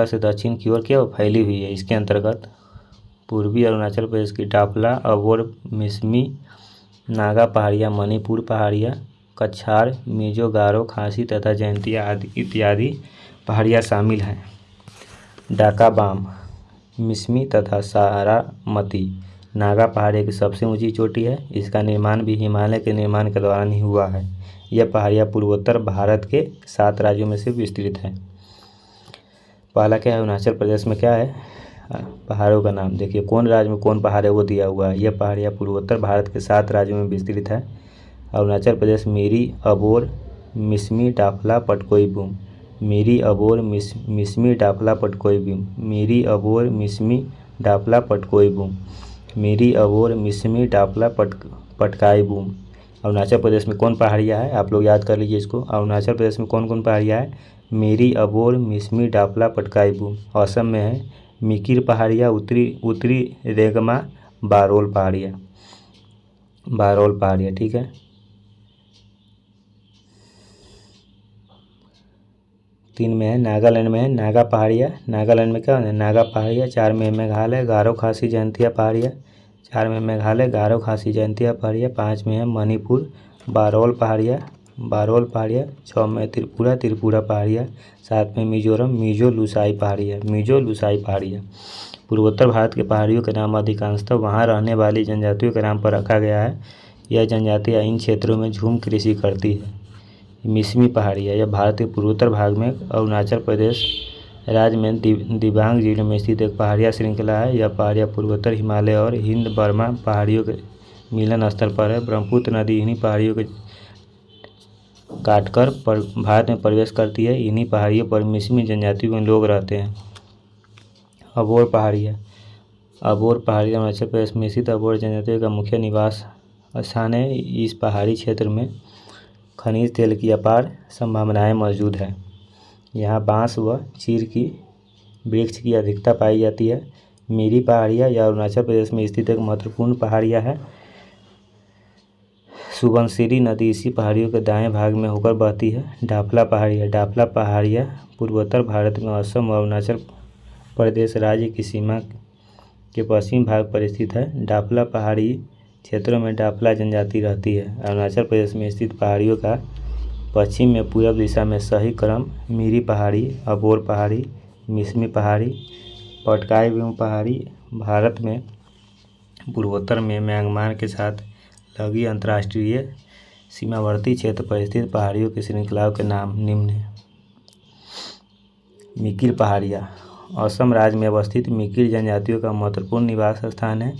S1: से दक्षिण की ओर क्या फैली हुई है। इसके अंतर्गत पूर्वी अरुणाचल प्रदेश की डाफला, अबोर, मिसमी, नागा पहाड़ियाँ, मणिपुर पहाड़ियाँ, कछार, मिजो, गारो, खासी तथा जयंतिया आदि इत्यादि पहाड़ियाँ शामिल हैं। डाकाबाम, मिसमी तथा सारामती नागा पहाड़ियों की सबसे ऊंची चोटी है। इसका निर्माण भी हिमालय के निर्माण के दौरान ही हुआ है। यह पहाड़ियाँ पूर्वोत्तर भारत के 7 राज्यों में से विस्तृत है। पहला क्या है? अरुणाचल प्रदेश में क्या है? पहाड़ों का नाम देखिए, कौन राज्य में कौन पहाड़ है वो दिया हुआ है। यह पहाड़ियाँ पूर्वोत्तर भारत के 7 राज्यों में विस्तृत है। अरुणाचल प्रदेश, मीरी, अबोर, मिसमी, डाफला, पटकोई बूम। मेरी अबोर मिसमी डापला पटकोई बूम, मेरी अबोर मिसमी डापला पटकोई बूम, मेरी अबोर मिसमी डापला पटकाई बूम। अरुणाचल प्रदेश में कौन पहाड़ियाँ है, आप लोग याद कर लीजिए इसको। अरुणाचल प्रदेश में कौन कौन पहाड़ियाँ है, मेरी अबोर मिसमी डापला पटकाई बूम। असम में है मिकिर पहाड़ियाँ, उत्तरी रेगमा बारोल पहाड़ियाँ, बारोल पहाड़ियाँ, ठीक है। 3 में है नागालैंड में है नागा पहाड़ियाँ, नागालैंड में क्या है नागा पहाड़ियाँ। 4 में मेघालय गारो खासी जयंतिया पहाड़ियाँ, 4 में मेघालय गारो खासी जयंतिया पहाड़ियाँ। 5 में है मणिपुर बारोल पहाड़ियाँ, बारोल पहाड़ियाँ। 6 में त्रिपुरा पहाड़ियाँ। 7 में मिजोरम मिजो लुसाई पहाड़ियाँ, मिजो लुसाई पहाड़ियाँ। पूर्वोत्तर भारत के पहाड़ियों के नाम अधिकांशतः वहाँ रहने वाली जनजातियों के नाम पर रखा गया है। यह जनजातियाँ इन क्षेत्रों में झूम कृषि करती है। मिसमी पहाड़ियाँ, यह भारत के पूर्वोत्तर भाग में अरुणाचल प्रदेश राज्य में दिबांग जिले में स्थित एक पहाड़िया श्रृंखला है। यह पहाड़ियाँ पूर्वोत्तर हिमालय और हिंद बर्मा पहाड़ियों के मिलन स्थल पर है। ब्रह्मपुत्र नदी इन्हीं पहाड़ियों के काटकर भारत में प्रवेश करती है। इन्हीं पहाड़ियों पर मिसमी जनजातियों के लोग रहते हैं। अबोर पहाड़ियाँ, अबोर पहाड़ियाँ अरुणाचल प्रदेश में स्थित अबोर जनजातियों का मुख्य निवास स्थान है। इस पहाड़ी क्षेत्र में खनिज तेल की अपार संभावनाएं मौजूद है। यहाँ बांस व चीड़ की वृक्ष की अधिकता पाई जाती है। मीरी पहाड़ियाँ यह अरुणाचल प्रदेश में स्थित एक महत्वपूर्ण पहाड़ियाँ है। सुबनसिरी नदी इसी पहाड़ियों के दाएं भाग में होकर बहती है। डाफला पहाड़ियाँ, डाफला पहाड़ियाँ पूर्वोत्तर भारत में असम और अरुणाचल प्रदेश राज्य की सीमा के पश्चिमी भाग पर स्थित है। डाफला पहाड़ी क्षेत्रों में डाफला जनजाति रहती है। अरुणाचल प्रदेश में स्थित पहाड़ियों का पश्चिम में पूर्व दिशा में सही क्रम मीरी पहाड़ी, अबोर पहाड़ी, मिसमी पहाड़ी, पटकाई बूम पहाड़ी। भारत में पूर्वोत्तर में म्यांमार के साथ लगी अंतर्राष्ट्रीय सीमावर्ती क्षेत्र पर स्थित पहाड़ियों की श्रृंखलाओं के नाम निम्न हैं। मिकिर पहाड़ियाँ, असम राज्य में अवस्थित मिकिर जनजातियों का महत्वपूर्ण निवास स्थान है।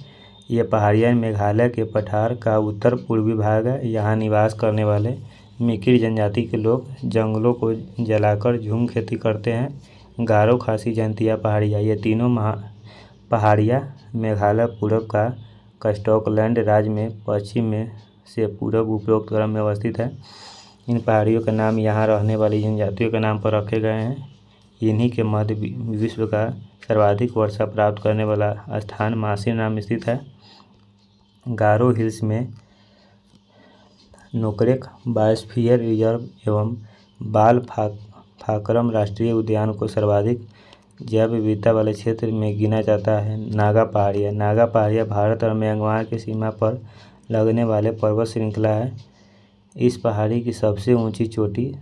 S1: यह पहाड़ियाँ मेघालय के पठार का उत्तर पूर्वी भाग है। यहाँ निवास करने वाले मिकिर जनजाति के लोग जंगलों को जलाकर झूम खेती करते हैं। गारो खासी जयंतिया पहाड़ियाँ, ये तीनों पहाड़ियाँ मेघालय पूर्व का स्कॉटलैंड राज्य में पश्चिम में से पूर्व उपरोक्त क्रम में अवस्थित है। इन पहाड़ियों के नाम यहाँ रहने वाली जनजातियों के नाम पर रखे गए हैं। इन्हीं के मध्य विश्व का सर्वाधिक वर्षा प्राप्त करने वाला स्थान मासिर नाम स्थित है। गारो हिल्स में नोकरेक बायोस्फीयर रिजर्व एवं बाल फाकरम राष्ट्रीय उद्यान को सर्वाधिक जैव विविधता वाले क्षेत्र में गिना जाता है। नागा पहाड़ियाँ, नागा पहाड़ियाँ भारत और म्यांमार की सीमा पर लगने वाले पर्वत श्रृंखला है। इस पहाड़ी की सबसे ऊंची चोटी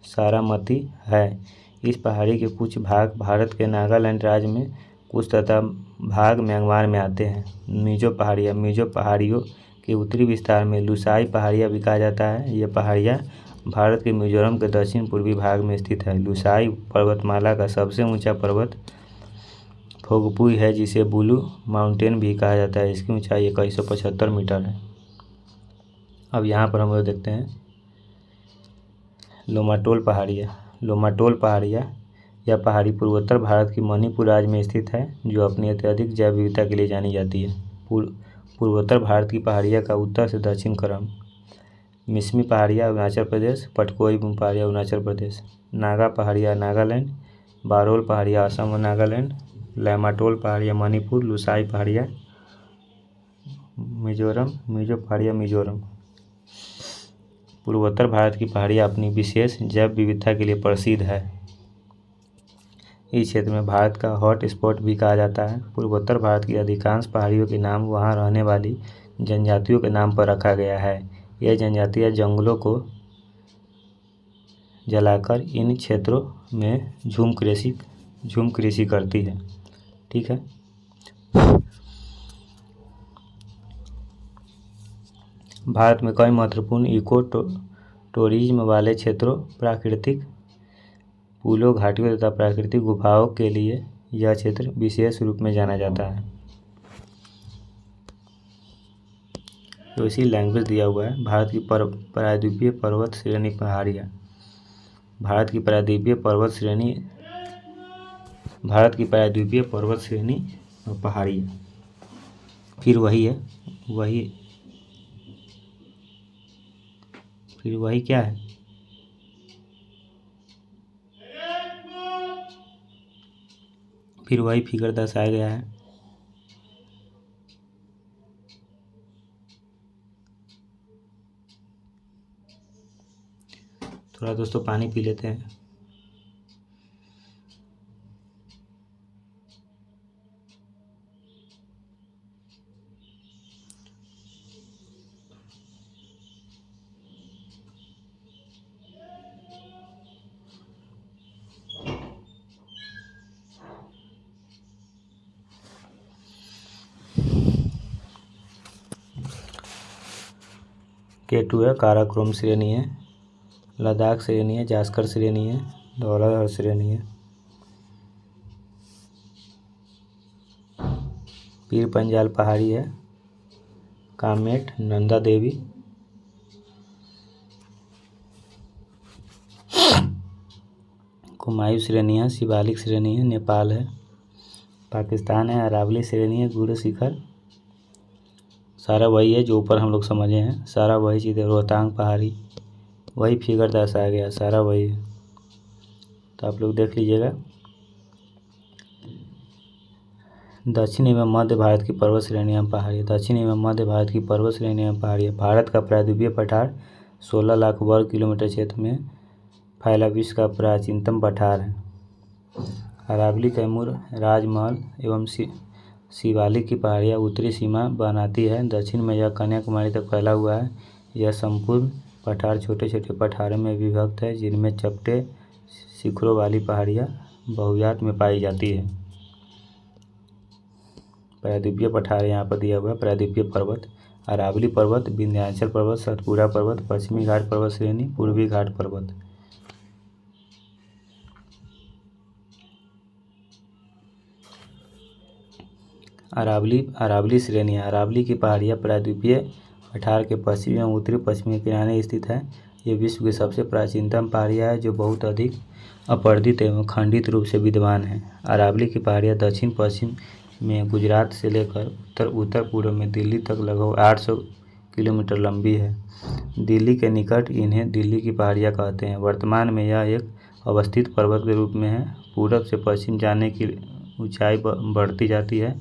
S1: सारामती है। इस पहाड़ी के कुछ भाग भारत के नागालैंड राज्य में, कुछ तथा भाग म्यांमार में आते हैं। मिजो पहाड़ियाँ, मिजो पहाड़ियों के उत्तरी विस्तार में लुसाई पहाड़ियाँ भी कहा जाता है। ये पहाड़ियाँ भारत के मिजोरम के दक्षिण पूर्वी भाग में स्थित है। लुसाई पर्वतमाला का सबसे ऊंचा पर्वत फोगपुई है, जिसे ब्लू माउंटेन भी कहा जाता है। इसकी ऊंचाई 2175 मीटर है। अब यहाँ पर हम लोग देखते हैं लोमाटोल पहाड़ियाँ। लोमाटोल पहाड़ियाँ यह पहाड़ी पूर्वोत्तर भारत की मणिपुर राज्य में स्थित है, जो अपनी अत्यधिक जैव विविधता के लिए जानी जाती है। पूर्वोत्तर भारत की पहाड़ियाँ का उत्तर से दक्षिण क्रम। मिसमी पहाड़ियाँ अरुणाचल प्रदेश, पटकोई बूम पहाड़ियाँ अरुणाचल प्रदेश, नागा पहाड़ियाँ नागालैंड, बारोल पहाड़ियाँ असम और नागालैंड, लैमाटोल पहाड़ियाँ मणिपुर, लुसाई पहाड़ियाँ मिजोरम, मिजो पहाड़ियाँ मिजोरम। पूर्वोत्तर भारत की पहाड़ियाँ अपनी विशेष जैव विविधता के लिए प्रसिद्ध है। इस क्षेत्र में भारत का हॉट स्पॉट भी कहा जाता है। पूर्वोत्तर भारत की अधिकांश पहाड़ियों के नाम वहाँ रहने वाली जनजातियों के नाम पर रखा गया है। यह जनजातियाँ जंगलों को जलाकर इन क्षेत्रों में झूम कृषि करती है। ठीक है। भारत में कई महत्वपूर्ण इको टूरिज्म वाले क्षेत्रों, प्राकृतिक पुलों, घाटियों तथा प्राकृतिक गुफाओं के लिए यह क्षेत्र विशेष रूप में जाना जाता है। तो इसी लैंग्वेज दिया हुआ है। भारत की प्रायद्वीपीय पर्वत श्रेणी पहाड़ियाँ। भारत की प्रायद्वीपीय पर्वत श्रेणी और पहाड़ी। फिर वही है, फिर वही क्या है, फिर वही फिगर दर्शाया गया है। थोड़ा दोस्तों पानी पी लेते हैं। K2 है, काराकोरम श्रेणी है, लद्दाख श्रेणी है, जास्कर श्रेणी है, धौलाधार श्रेणी है, पीर पंजाल पहाड़ी है, कामेट, नंदा देवी, कुमायूं श्रेणी है, शिवालिक श्रेणी है, नेपाल है, पाकिस्तान है, अरावली श्रेणी है, गुरु शिखर, सारा वही है जो ऊपर हम लोग समझे हैं, सारा वही चीज़ है। रोहतांग पहाड़ी, वही फिगर दर्शाया गया, सारा वही है, तो आप लोग देख लीजिएगा। दक्षिण एवं मध्य भारत की पर्वत श्रेणियाँ पहाड़ी, दक्षिण एवं मध्य भारत की पर्वत श्रेणियाँ पहाड़ी। भारत का प्रायद्वीपीय पठार 16 लाख वर्ग किलोमीटर क्षेत्र में फैला विश्व का प्राचीनतम पठार है। अरावली, कैमूर, राजमहल एवं शिवालिक की पहाड़ियाँ उत्तरी सीमा बनाती है। दक्षिण में यह कन्याकुमारी तक फैला हुआ है। यह संपूर्ण पठार छोटे छोटे पठारों में विभक्त है, जिनमें चपटे शिखरों वाली पहाड़ियाँ बहुतायत में पाई जाती है। प्रायद्वीपीय पठार यहाँ पर दिया हुआ है। प्रायद्वीपीय पर्वत: अरावली पर्वत, विंध्याचल पर्वत, सतपुड़ा पर्वत, पश्चिमी घाट पर्वत श्रेणी, पूर्वी घाट पर्वत। अरावली श्रेणी। अरावली की पहाड़ियाँ प्रायद्वीपीय पठार के पश्चिमी एवं उत्तरी पश्चिमी किनारे स्थित है। ये विश्व की सबसे प्राचीनतम पहाड़ियाँ है, जो बहुत अधिक अपरदित एवं खंडित रूप से विद्यमान है। अरावली की पहाड़ियाँ दक्षिण पश्चिम में गुजरात से लेकर उत्तर पूर्व में दिल्ली तक लगभग 800 किलोमीटर लंबी है। दिल्ली के निकट इन्हें दिल्ली की पहाड़ियाँ कहते हैं। वर्तमान में यह एक अवस्थित पर्वत के रूप में है। पूरब से पश्चिम जाने की ऊंचाई बढ़ती जाती है।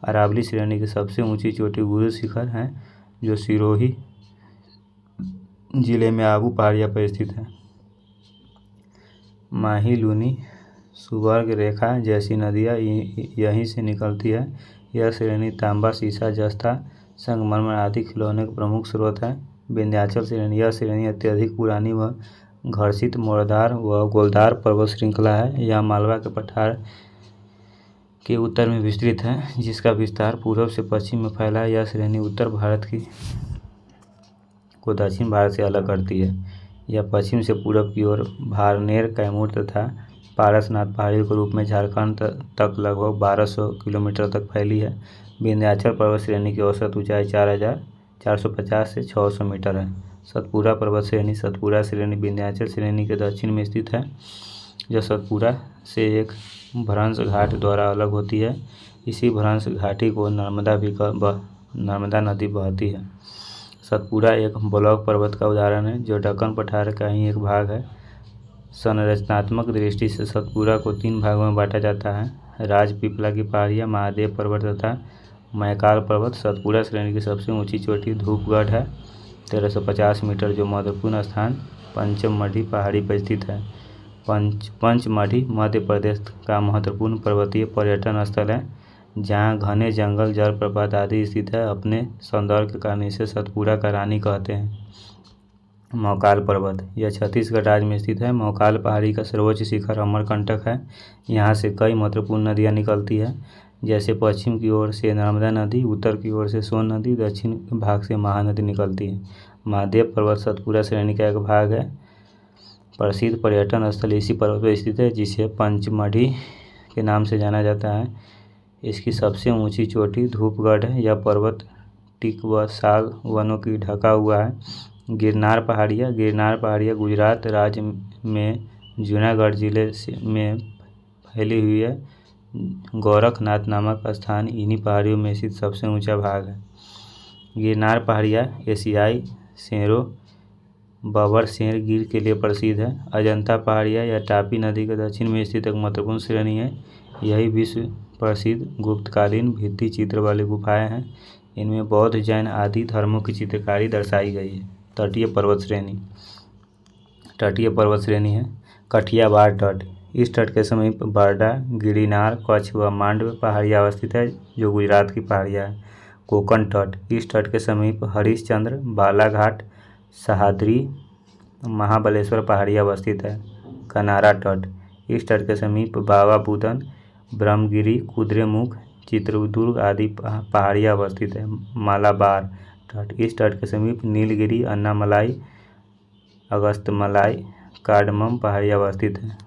S1: अरावली श्रेणी की सबसे ऊंची चोटी गुरु शिखर है, जो सिरोही जिले में आबू पहाड़िया पर स्थित है। माही, लूनी, सुवर्ग रेखा जैसी नदियाँ यहीं से निकलती है। यह श्रेणी तांबा, सीसा, जस्ता, संगमरमर आदि खिलौने का प्रमुख स्रोत है। विंध्याचल श्रेणी: यह श्रेणी अत्यधिक पुरानी व घर्षित मोड़दार व गोलदार पर्वत श्रृंखला है। यह मालवा के पठार के उत्तर में विस्तृत है, जिसका विस्तार पूर्व से पश्चिम में फैला है। यह श्रेणी उत्तर भारत को दक्षिण भारत से अलग करती है। यह पश्चिम से पूरब की ओर भारनेर, कैमूर तथा पारसनाथ पहाड़ियों के रूप में झारखंड तक लगभग 1200 किलोमीटर तक फैली है। विंध्याचल पर्वत श्रेणी की औसत ऊंचाई 4450 से 600 मीटर है। सतपुड़ा पर्वत श्रेणी: सतपुड़ा श्रेणी विंध्याचल श्रेणी के दक्षिण में स्थित है, जो सतपुड़ा से एक भ्रंश घाट द्वारा अलग होती है। इसी भ्रंश घाटी को नर्मदा नदी बहती है। सतपुड़ा एक ब्लॉक पर्वत का उदाहरण है, जो दक्कन पठार का ही एक भाग है। संरचनात्मक दृष्टि से सतपुड़ा को 3 भागों में बांटा जाता है: राजपीपला की पहाड़ियाँ, महादेव पर्वत तथा मैकाल पर्वत। सतपुड़ा श्रेणी की सबसे ऊंची चोटी धूपगढ़ है, 1350 मीटर, जो महत्वपूर्ण स्थान पंचमढ़ी पहाड़ी पर स्थित है। पंचमढ़ी मध्य प्रदेश का महत्वपूर्ण पर्वतीय पर्यटन स्थल है, जहाँ घने जंगल, जलप्रपात आदि स्थित है। अपने सौंदर्य के कारण इसे सतपुड़ा का रानी कहते हैं। महाकाल पर्वत: यह छत्तीसगढ़ राज्य में स्थित है। महाकाल पहाड़ी का सर्वोच्च शिखर अमरकंटक है। यहाँ से कई महत्वपूर्ण नदियाँ निकलती है, जैसे पश्चिम की ओर से नर्मदा नदी, उत्तर की ओर से सोन नदी, दक्षिण भाग से महानदी निकलती है। महादेव पर्वत सतपुड़ा श्रेणी का एक भाग है। प्रसिद्ध पर्यटन स्थल इसी पर्वत पर स्थित है, जिसे पंचमढ़ी के नाम से जाना जाता है। इसकी सबसे ऊंची चोटी धूपगढ़ है। यह पर्वत टीक व साल वनों की ढका हुआ है। गिरनार पहाड़ियाँ गुजरात राज्य में जूनागढ़ जिले में फैली हुई है। गोरखनाथ नामक स्थान इन्हीं पहाड़ियों में स्थित सबसे ऊंचा भाग है। गिरनार पहाड़ियाँ एशियाई शेरों बबर शेर गिर के लिए प्रसिद्ध है। अजंता पहाड़ियाँ या तापी नदी के दक्षिण में स्थित एक महत्वपूर्ण श्रेणी है। यही विश्व प्रसिद्ध गुप्तकालीन भित्ति चित्र वाली गुफाएं हैं। इनमें बौद्ध जैन आदि धर्मों की चित्रकारी दर्शाई गई है। तटीय पर्वत श्रेणी है। कठियावाड़ तट, इस तट के समीप बारडा, गिरिनार, कच्छ व मांडव पहाड़ियाँ अवस्थित है जो गुजरात की पहाड़ियाँ है। कोकण तट, इस तट के समीप हरिश्चंद्र, बालाघाट, सह्याद्री, महाबलेश्वर पहाड़ियाँ अवस्थित है। कनारा तट, इस तट के समीप बाबा बुदन, ब्रह्मगिरी, कुद्रेमुख, चित्रदुर्ग आदि पहाड़ियाँ अवस्थित है। मालाबार तट, इस तट के समीप नीलगिरी, अन्नामलाई, अगस्त्यमलाई, कार्डमम पहाड़ियाँ अवस्थित है।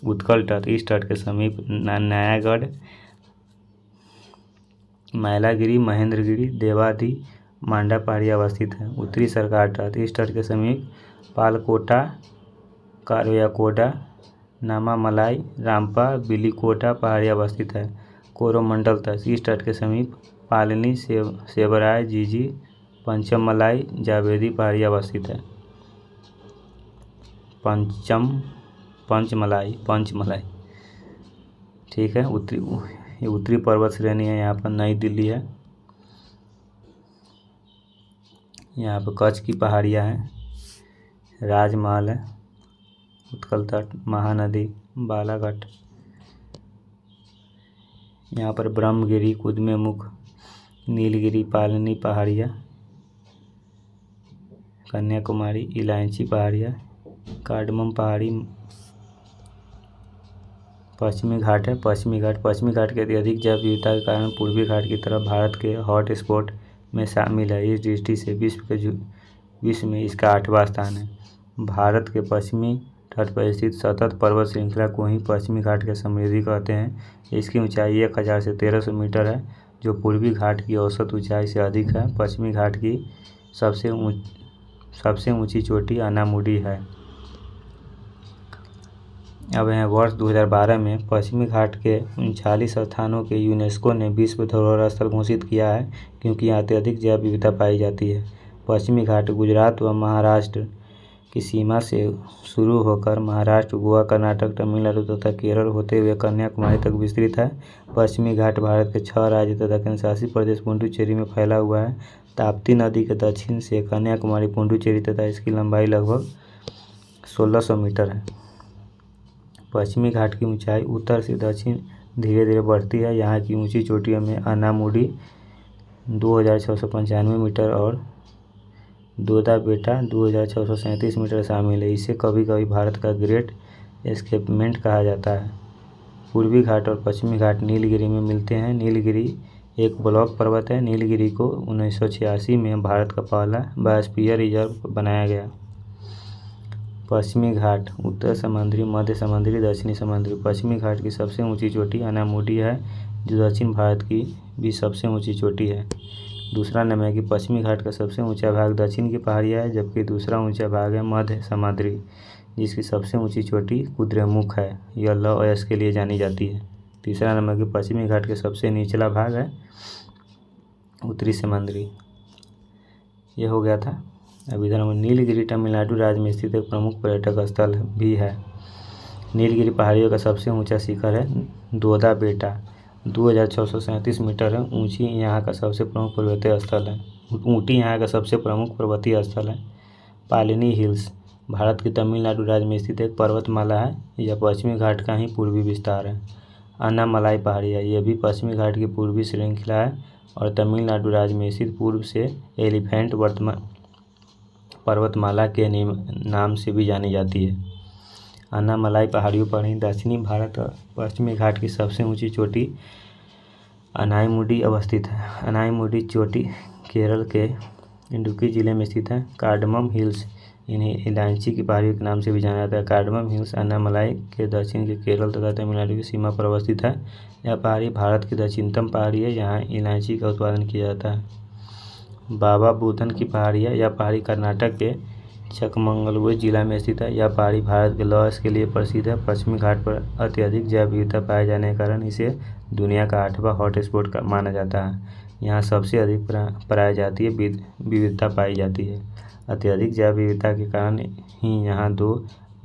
S1: उत्कल तट, इस तट के समीप नयागढ़, मैलागिरी, महेंद्रगिरी, देवादी, मांडा पहाड़ियाँ अवस्थित हैं। उत्तरी सरकार तट, इस तट के समीप पालकोटा, कारयाकोडा, नामामलाई, रामपा, बिलीकोटा पहाड़ियाँ अवस्थित है। कोरोमंडल तट, इस तट के समीप पालनी, सेबराय, जीजी, पंचमलाई, जावेदी पहाड़ियाँ अवस्थित है। पंचमलाई ठीक है। उत्तरी पर्वत श्रेणी है। यहाँ पर नई दिल्ली है। यहाँ पर कच्छ की पहाड़ियाँ हैं, राजमहल है। उत्कल तट, महानदी, बालाघाट। यहाँ पर ब्रह्मगिरी, कुद्रेमुख, नीलगिरी, पालनी पहाड़ियाँ, कन्याकुमारी, इलायची पहाड़ियाँ, कार्डमम पहाड़ी। पश्चिमी घाट है। पश्चिमी घाट की अत्यधिक जैव विविधता के कारण पूर्वी घाट की तरफ भारत के हॉट स्पॉट में शामिल है। इस दृष्टि से विश्व में इसका 8वां स्थान है। भारत के पश्चिमी तट पर स्थित सतत पर्वत श्रृंखला को ही पश्चिमी घाट की समृद्धि कहते हैं। इसकी ऊंचाई 1000 से 1300 मीटर है, जो पूर्वी घाट की औसत ऊंचाई से अधिक है। पश्चिमी घाट की सबसे ऊंची चोटी अनामुडी है। अब हैं वर्ष 2012 में पश्चिमी घाट के 39 स्थानों के यूनेस्को ने विश्व धरोहर स्थल घोषित किया है, क्योंकि यहाँ अत्यधिक जैव विविधता पाई जाती है। पश्चिमी घाट गुजरात व महाराष्ट्र की सीमा से शुरू होकर महाराष्ट्र, गोवा, कर्नाटक, तमिलनाडु तथा केरल होते हुए कन्याकुमारी तक विस्तृत है। पश्चिमी घाट भारत के 6 राज्य तथा केंद्रशासित प्रदेश पुडुचेरी में फैला हुआ है। ताप्ती नदी के दक्षिण से कन्याकुमारी पुडुचेरी तथा इसकी लंबाई लगभग 1600 मीटर है। पश्चिमी घाट की ऊंचाई उत्तर से दक्षिण धीरे धीरे बढ़ती है। यहाँ की ऊंची चोटियों में अनामुडी 2695 मीटर और दोदा बेटा 2637 मीटर शामिल है। इसे कभी कभी भारत का ग्रेट एस्केपमेंट कहा जाता है। पूर्वी घाट और पश्चिमी घाट नीलगिरी में मिलते हैं। नीलगिरी एक ब्लॉक पर्वत है। नीलगिरी को 1986 में भारत का पहला बायोस्फीयर रिजर्व बनाया गया। पश्चिमी घाट उत्तर समुद्री, मध्य समुद्री, दक्षिणी समुद्री। पश्चिमी घाट की सबसे ऊंची चोटी अनामुडी है, जो दक्षिण भारत की भी सबसे ऊंची चोटी है। दूसरा नंबर है कि पश्चिमी घाट का सबसे ऊंचा भाग दक्षिण की पहाड़ियाँ है, जबकि दूसरा ऊंचा भाग है मध्य समुद्री, जिसकी सबसे ऊंची चोटी कुद्रेमुख है। यह लौह अयस्क के लिए जानी जाती है। तीसरा नंबर कि पश्चिमी घाट के सबसे निचला भाग है उत्तरी समुद्री। यह हो गया था। अब इधर हम नीलगिरी तमिलनाडु राज्य में स्थित एक प्रमुख पर्यटक स्थल भी है। नीलगिरी पहाड़ियों का सबसे ऊंचा शिखर है दोदा बेटा, 2637 मीटर है। ऊटी यहाँ का सबसे प्रमुख पर्वतीय स्थल है। पालिनी हिल्स भारत के तमिलनाडु राज्य में स्थित एक पर्वतमाला है। यह पश्चिमी घाट का ही पूर्वी विस्तार है। अन्नामलाई पहाड़ियाँ, यह भी पश्चिमी घाट की पूर्वी श्रृंखला है और तमिलनाडु राज्य में स्थित पूर्व से एलिफेंट पर्वतमाला के नाम से भी जानी जाती है। अन्नामलाई पहाड़ियों पर ही दक्षिणी भारत और पश्चिमी घाट की सबसे ऊंची चोटी अनाईमुडी अवस्थित है। अनाईमुडी चोटी केरल के इडुक्की जिले में स्थित है। कार्डमम हिल्स इन्हें इलायची की पहाड़ियों के नाम से भी जाना जाता है। कार्डमम हिल्स अन्नामलाई के दक्षिण के केरल तथा तमिलनाडु की सीमा पर अवस्थित है। यह पहाड़ी भारत की दक्षिणतम पहाड़ी है। यहाँ इलायची का उत्पादन किया जाता है। बाबा बुदन की पहाड़ियाँ, यह पहाड़ी कर्नाटक के चकमंगलुरु जिला में स्थित है। यह पहाड़ी भारत के लौह के लिए प्रसिद्ध है। पश्चिमी घाट पर अत्यधिक जैव विविधता पाए जाने के कारण इसे दुनिया का 8वां हॉटस्पॉट माना जाता है। यहाँ सबसे अधिक पाई जाती है विविधता पाई जाती है। अत्यधिक जैव विविधता के कारण ही यहाँ 2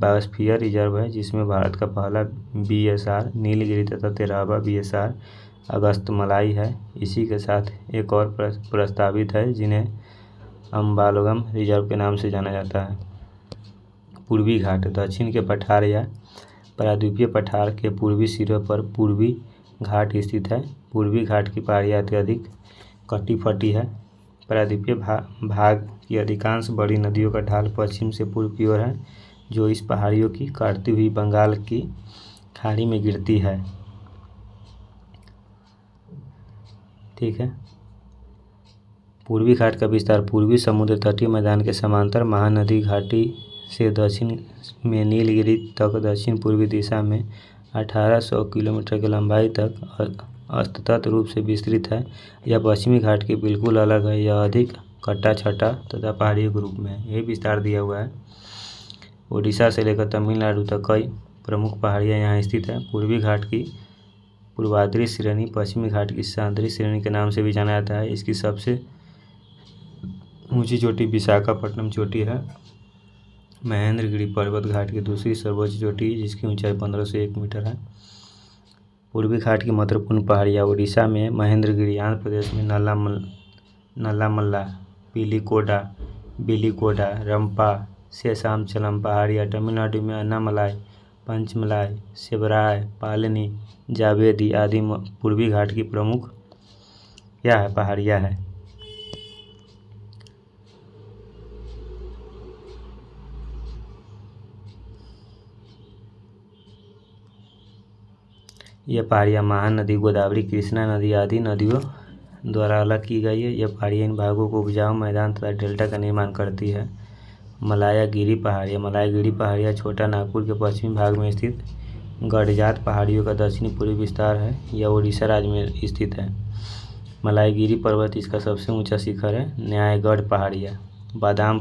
S1: बायोस्फीयर रिजर्व है, जिसमें भारत का पहला BSR नीलगिरी तथा 13वां BSR अगस्त्यमलाई है। इसी के साथ एक और प्रस्तावित है, जिन्हें अम्बालगम रिजर्व के नाम से जाना जाता है। पूर्वी घाट दक्षिण के पठार या प्रायद्वीपीय पठार के पूर्वी सिरे पर पूर्वी घाट स्थित है। पूर्वी घाट की पहाड़ियाँ अत्यधिक कटी फटी है। प्रायद्वीपीय भाग की अधिकांश बड़ी नदियों का ढाल पश्चिम से पूर्व की ओर है, जो इस पहाड़ियों की काटती हुई बंगाल की खाड़ी में गिरती है। ठीक है। पूर्वी घाट का विस्तार पूर्वी समुद्र तटीय मैदान के समांतर महानदी घाटी से दक्षिण में नीलगिरी तक दक्षिण पूर्वी दिशा में 1800 किलोमीटर की लंबाई तक असतत रूप से विस्तृत है। यह पश्चिमी घाट के बिल्कुल अलग है। यह अधिक कटा छटा तथा पहाड़ियों के रूप में है। यही विस्तार दिया हुआ है। उड़ीसा से लेकर तमिलनाडु तक कई प्रमुख पहाड़ियाँ यहाँ स्थित हैं। पूर्वी घाट की पूर्वाद्री श्रेणी पश्चिमी घाट की सांद्री श्रेणी के नाम से भी जाना जाता है। इसकी सबसे ऊंची चोटी विशाखापट्टनम चोटी है। महेंद्रगिरी पर्वत घाट की दूसरी सर्वोच्च चोटी, जिसकी ऊंचाई 1501 मीटर है। पूर्वी घाट की महत्वपूर्ण पहाड़ियाँ उड़ीसा में महेंद्रगिरी, आंध्र प्रदेश में नल्लामल्ला, बिलिकोडा, रंपा, शेषाचलम पहाड़ियाँ, तमिलनाडु में अन्नामलाई, पंचमलाई, सेबराय, पालनी, जावेदी आदि पूर्वी घाट की प्रमुख क्या है पहाड़ियाँ है। यह पहाड़ियाँ महानदी, गोदावरी, कृष्णा नदी आदि नदियों द्वारा अलग की गई है। यह पहाड़ियाँ इन भागों को उपजाऊ मैदान तथा डेल्टा का निर्माण करती है। मलायागिरी पहाड़ियाँ छोटा नागपुर के पश्चिमी भाग में स्थित गडजात पहाड़ियों का दक्षिणी पूर्वी विस्तार है। यह उड़ीसा राज्य में स्थित है। मलायागिरी पर्वत इसका सबसे ऊंचा शिखर है। न्यायगढ़ पहाड़ियाँ, बादाम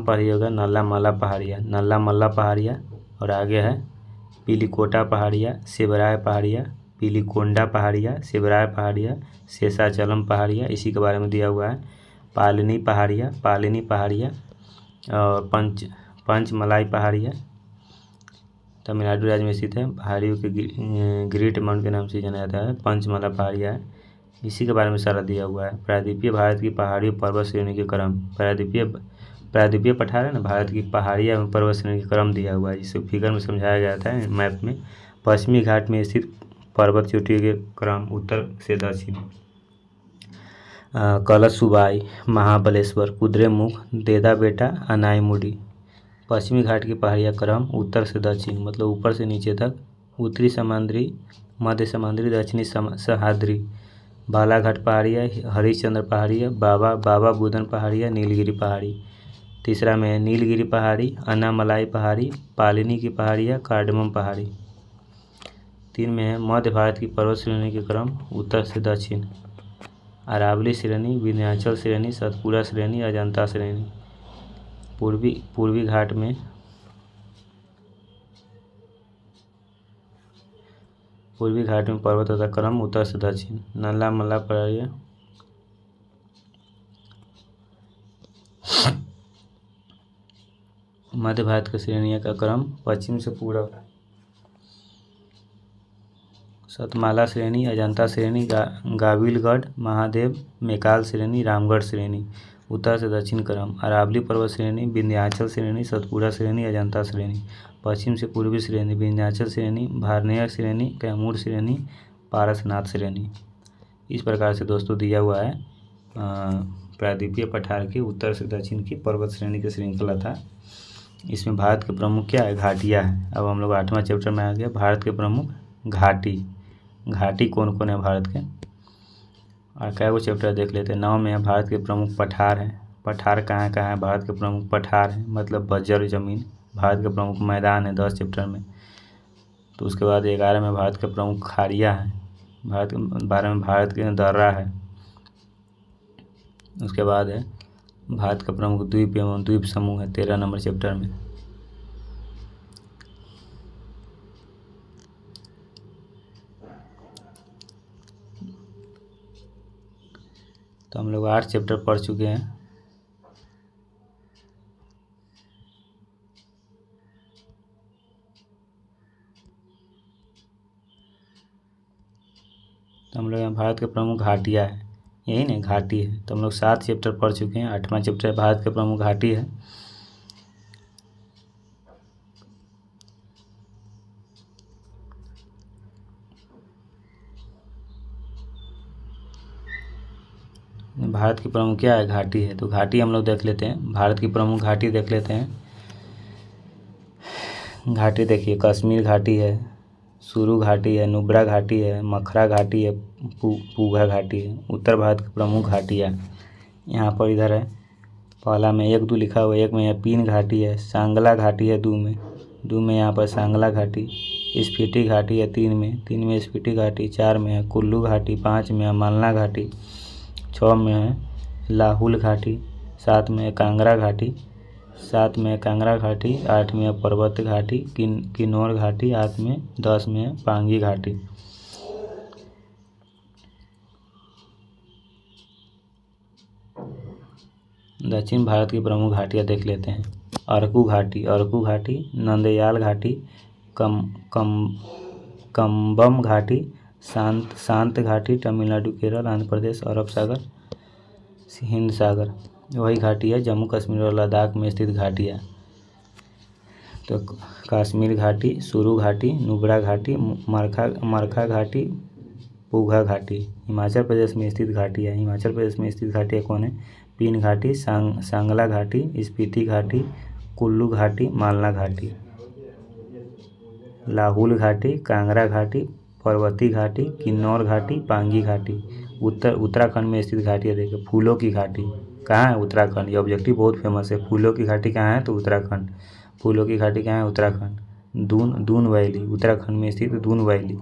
S1: पहाड़ियों का नल्लामल्ला पहाड़ियाँ और आगे है पिलिकोटा पहाड़ियाँ, सेबराय पहाड़ियाँ, पिलिकोंडा पहाड़ियाँ, सेबराय पहाड़ियाँ, शेषाचलम पहाड़ियाँ, इसी के बारे में दिया हुआ है। पालनी पहाड़ियाँ और पंचमलाई पहाड़ियाँ तमिलनाडु राज्य में स्थित है। पहाड़ियों के ग्रेट माउंट के नाम से जाना जाता है। पंचमला पहाड़ियाँ है, इसी के बारे में सारा दिया हुआ है। प्रायद्वीपीय भारत की पहाड़ी पर्वत श्रेणी के क्रम, प्रायद्वीपीय पठार है ना, भारत की पहाड़ियाँ एवं पर्वत श्रेणी का क्रम दिया हुआ है, जिसे फिगर में समझाया गया था मैप में। पश्चिमी घाट में स्थित पर्वत चोटियों के क्रम उत्तर से दक्षिण, कलशुबाई, महाबलेश्वर, कुद्रेमुख, देदाबेटा, अनाईमुडी। पश्चिमी घाट की पहाड़ियाँ क्रम उत्तर से दक्षिण, मतलब ऊपर से नीचे तक, उत्तरी समांद्री, मध्य समांद्री, दक्षिणी सह्याद्री, बालाघाट पहाड़ियाँ, हरिश्चंद्र पहाड़ियाँ, बाबा बुदन पहाड़ियाँ, नीलगिरी पहाड़ी। तीसरा में है नीलगिरी पहाड़ी, अन्नामलाई पहाड़ी, पालिनी की पहाड़ियाँ, कार्डमम पहाड़ी। 3 में है मध्य भारत की पर्वत श्रेणी के क्रम उत्तर से दक्षिण, अरावली श्रेणी, विंध्याचल श्रेणी, सतपुड़ा श्रेणी, अजंता श्रेणी। पूर्वी घाट में पर्वत तथा क्रम उत्तर से दक्षिण, नल्लामल्ला पहाड़ियाँ, मध्य भारत की श्रेणियों का क्रम पश्चिम से पूर्व, सतमाला श्रेणी, अजंता श्रेणी, गाविलगढ़ महादेव, मेकाल श्रेणी, रामगढ़ श्रेणी। उत्तर से दक्षिण क्रम, अरावली पर्वत श्रेणी, विंध्याचल श्रेणी, सतपुड़ा श्रेणी, अजंता श्रेणी। पश्चिम से पूर्वी श्रेणी, विंध्याचल श्रेणी, भारनेय श्रेणी, कैमूर श्रेणी, पारसनाथ श्रेणी। इस प्रकार से दोस्तों दिया हुआ है प्रायद्वीपीय पठार की उत्तर से दक्षिण की पर्वत श्रेणी की श्रृंखला था। इसमें भारत के प्रमुख क्या है, घाटियाँ है। अब हम लोग 8वां चैप्टर में आ गया, भारत के प्रमुख घाटी कौन कौन है भारत के, और क्या वो चैप्टर देख लेते हैं। 9 में है भारत के प्रमुख पठार हैं। पठार कहाँ कहाँ है, भारत के प्रमुख पठार हैं मतलब बंजर जमीन। भारत के प्रमुख मैदान है 10 चैप्टर में। तो उसके बाद 11 में भारत के प्रमुख खाड़ियाँ हैं। 12 में भारत के दर्रा है। उसके बाद है भारत का प्रमुख द्वीप एवं द्वीप समूह है 13 नंबर चैप्टर में। तो हम लोग 8 चैप्टर पढ़ चुके हैं। तो हम लोग यहाँ भारत के प्रमुख घाटियाँ है, यही नहीं घाटी है। तो हम लोग 7 चैप्टर पढ़ चुके हैं। 8वां चैप्टर भारत के प्रमुख घाटी है। भारत की प्रमुख क्या है? घाटी है। तो घाटी हम लोग देख लेते हैं। भारत की प्रमुख घाटी देख लेते हैं। घाटी देखिए, कश्मीर घाटी है, सुरू घाटी है, नुब्रा घाटी है, मखरा घाटी है, पूघा घाटी है। उत्तर भारत की प्रमुख घाटियाँ यहाँ पर इधर है। पहला में 1 2 लिखा हुआ है। 1 में यहाँ पीन घाटी है, सांगला घाटी है 2 में, 2 में यहाँ पर सांगला घाटी, स्पीति घाटी है 3 में, 3 में स्पीति घाटी, 4 में है कुल्लू घाटी, 5 में है मालना घाटी, 6 में है लाहुल घाटी, 7 में है कांगड़ा घाटी, 7 में है कांगड़ा घाटी, 8 में है पर्वत घाटी, किन्नौर घाटी, 8 में 10 में है पांगी घाटी। दक्षिण भारत की प्रमुख घाटियाँ देख लेते हैं। अरकू घाटी, नंदयाल घाटी, कंबम घाटी, शांत घाटी, तमिलनाडु, केरल, आंध्र प्रदेश, अरब सागर, हिंद सागर। वही घाटी है जम्मू कश्मीर और लद्दाख में स्थित घाटियाँ। तो कश्मीर घाटी, सुरू घाटी, नुब्रा घाटी, मरखा घाटी, पूघा घाटी। हिमाचल प्रदेश में स्थित घाटियाँ। हिमाचल प्रदेश में स्थित घाटियाँ कौन है? पीन घाटी, सांगला घाटी, स्पीति घाटी, कुल्लू घाटी, मालना घाटी, लाहुल घाटी, कांगड़ा घाटी, पर्वती घाटी, किन्नौर घाटी, पांगी घाटी। उत्तराखंड में स्थित घाटियाँ देखिए। फूलों की घाटी कहाँ है? उत्तराखंड। ये ऑब्जेक्टिव बहुत फेमस है। फूलों की घाटी कहाँ है? तो उत्तराखंड। फूलों की घाटी कहाँ है? उत्तराखंड। दून वैली, उत्तराखंड में स्थित दून वैली।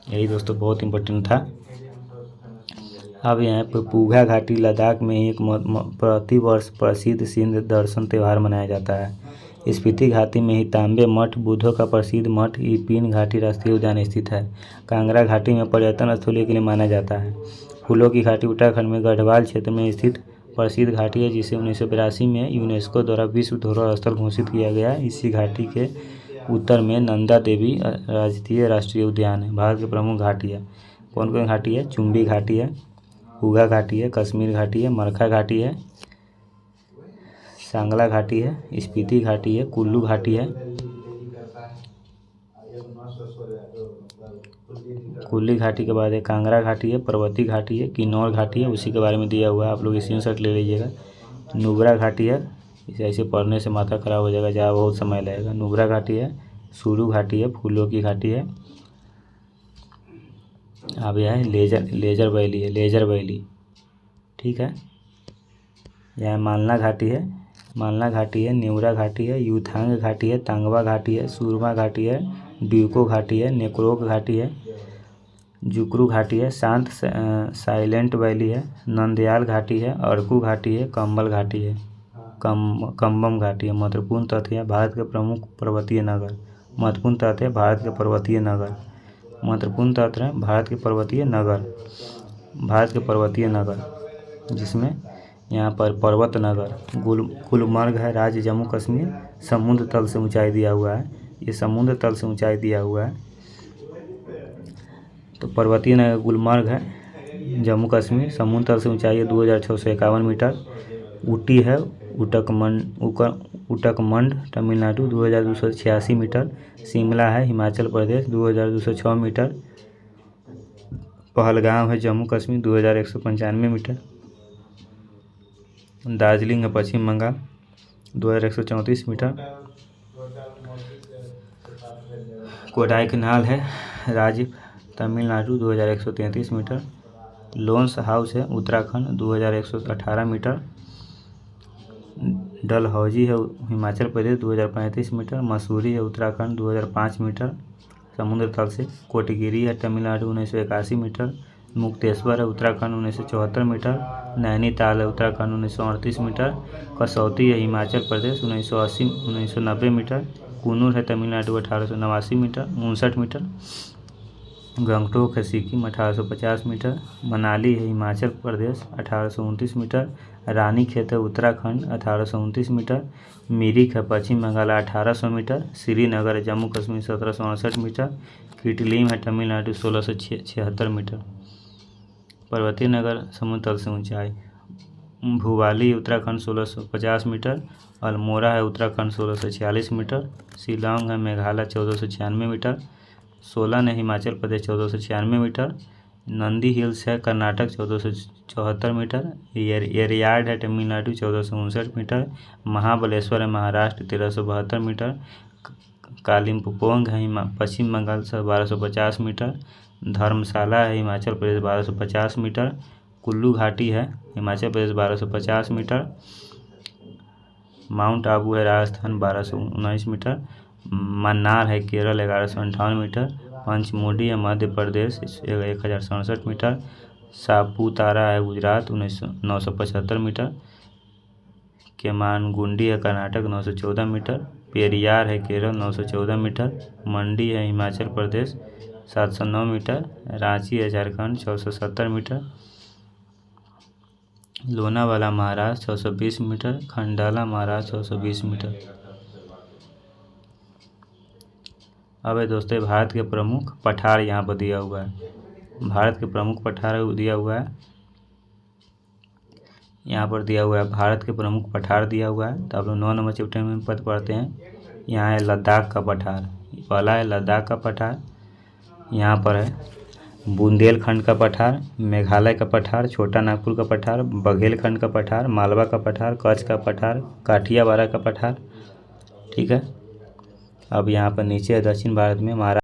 S1: यही दोस्तों बहुत इंपॉर्टेंट था। अब यहाँ पर पूघा घाटी लद्दाख में एक प्रतिवर्ष प्रसिद्ध सिंध दर्शन त्यौहार मनाया जाता है। स्पीति घाटी में ही तांबे मठ, बुद्धों का प्रसिद्ध मठ ईपिन घाटी राष्ट्रीय उद्यान स्थित है। कांगड़ा घाटी में पर्यटन स्थलों के लिए माना जाता है। फूलों की घाटी उत्तराखंड में गढ़वाल क्षेत्र में स्थित प्रसिद्ध घाटी है, जिसे 1982 में यूनेस्को द्वारा विश्व धरोहर स्थल घोषित किया गया। इसी घाटी के उत्तर में नंदा देवी राष्ट्रीय उद्यान है। भारत की प्रमुख घाटियाँ कौन कौन घाटी है? चुम्बी घाटी है, पूघा घाटी है, कश्मीर घाटी है, मरखा घाटी है, सांगला घाटी है, स्पीति घाटी है, कुल्लू घाटी है, कुल्ली घाटी के बाद है कांगड़ा घाटी है, पर्वती घाटी है, किन्नौर घाटी है, उसी के बारे में दिया हुआ है, आप लोग स्क्रीनशॉट ले लीजिएगा। नुब्रा घाटी है, इसे ऐसे पढ़ने से माथा खराब हो जाएगा, जहाँ बहुत समय लगेगा। नुब्रा घाटी है, सुरू घाटी है, फूलों की घाटी है। अब यह है लेजर वैली है, लेजर वैली, ठीक है। यह मालना घाटी है, मालना घाटी है, नेवरा घाटी है, यूथांग घाटी है, तांगवा घाटी है, सूरमा घाटी है, ड्यूको घाटी है, नेक्रोक घाटी है, जुकरू घाटी है, शांत साइलेंट वैली है, नंदयाल घाटी है, अरकू घाटी है, कंबल घाटी है, कंबम घाटी है। महत्वपूर्ण तथ्य है भारत के प्रमुख पर्वतीय नगर। महत्वपूर्ण तथ्य है भारत के पर्वतीय नगर। महत्वपूर्ण तथ्य है भारत के पर्वतीय नगर। भारत के पर्वतीय नगर जिसमें यहाँ पर पर्वत नगर गुलमर्ग है, राज्य जम्मू कश्मीर। समुद्र तल से ऊंचाई दिया हुआ है, ये समुद्र तल से ऊंचाई दिया हुआ है। तो पर्वतीय नगर गुलमर्ग है जम्मू कश्मीर, समुद्र तल से ऊंचाई है 2651 मीटर। ऊटी है उटकमंड तमिलनाडु 2286 मीटर। शिमला है हिमाचल प्रदेश 2206 मीटर। पहलगाम है जम्मू कश्मीर 2195 मीटर। दार्जिलिंग है पश्चिम बंगाल 2134 मीटर। कोडाईकनाल है राज्य तमिलनाडु 2133 मीटर। लोन्स हाउस है उत्तराखंड 2118 मीटर। डलहौजी है हिमाचल प्रदेश 2035 मीटर। मसूरी है उत्तराखंड 2005 मीटर समुद्र तल से। कोटगिरी है तमिलनाडु 1981 मीटर। मुक्तेश्वर है उत्तराखंड 1974 मीटर, नैनीताल है उत्तराखंड 1938 मीटर, कसौती है हिमाचल प्रदेश 1990 मीटर, कूनूर है तमिलनाडु 1889 मीटर 59 मीटर, गंगटोक है सिक्किम 1850 मीटर, मनाली है हिमाचल प्रदेश 1829 मीटर, रानीखेत है उत्तराखंड 1829 मीटर, मिरिक है पश्चिम बंगाल 1800 मीटर, श्रीनगर है जम्मू कश्मीर 1768 मीटर, किटलिम है तमिलनाडु 1676 मीटर। पर्वतीय नगर समुद्र तल से ऊंचाई, भुवाली उत्तराखंड 1650 मीटर, अल्मोड़ा है उत्तराखंड 1646 मीटर, शिलोंग है मेघालय 1496 मीटर, सोलन है हिमाचल प्रदेश 1496 मीटर, नंदी हिल्स है कर्नाटक 1474 मीटर, एरियाड है तमिलनाडु 1459 मीटर, महाबलेश्वर है महाराष्ट्र 1372 मीटर, कालिम्पोंग है पश्चिम बंगाल 1250 मीटर, धर्मशाला है हिमाचल प्रदेश 1250 मीटर, कुल्लू घाटी है हिमाचल प्रदेश 1250 मीटर, माउंट आबू है राजस्थान 1219 मीटर, मन्नार है केरल 1158 मीटर, पंचमोडी है मध्य प्रदेश 1067 मीटर, सापुतारा है गुजरात 975 मीटर, केमानगुंडी है कर्नाटक 914 मीटर, पेरियार है केरल 914 मीटर, मंडी है हिमाचल प्रदेश 709 मीटर, रांची है Jharkhand 670 metre, Lonavala Maharashtra 620 metre, Khandala Maharashtra 620 metre. अब है दोस्तों भारत के प्रमुख पठार यहाँ पर दिया हुआ है, भारत के प्रमुख पठार दिया हुआ है, यहाँ पर दिया हुआ है भारत के प्रमुख पठार दिया हुआ है। तो आप लोग 9 नंबर चैप्टर में पढ़ते हैं। यहाँ है लद्दाख का पठार, पहला है लद्दाख का पठार, यहाँ पर है बुंदेलखंड का पठार, मेघालय का पठार, छोटा नागपुर का पठार, बघेलखंड का पठार, मालवा का पठार, कच्छ का पठार, काठियावाड़ का पठार। ठीक है। अब यहाँ पर नीचे है दक्षिण भारत में महाराष्ट्र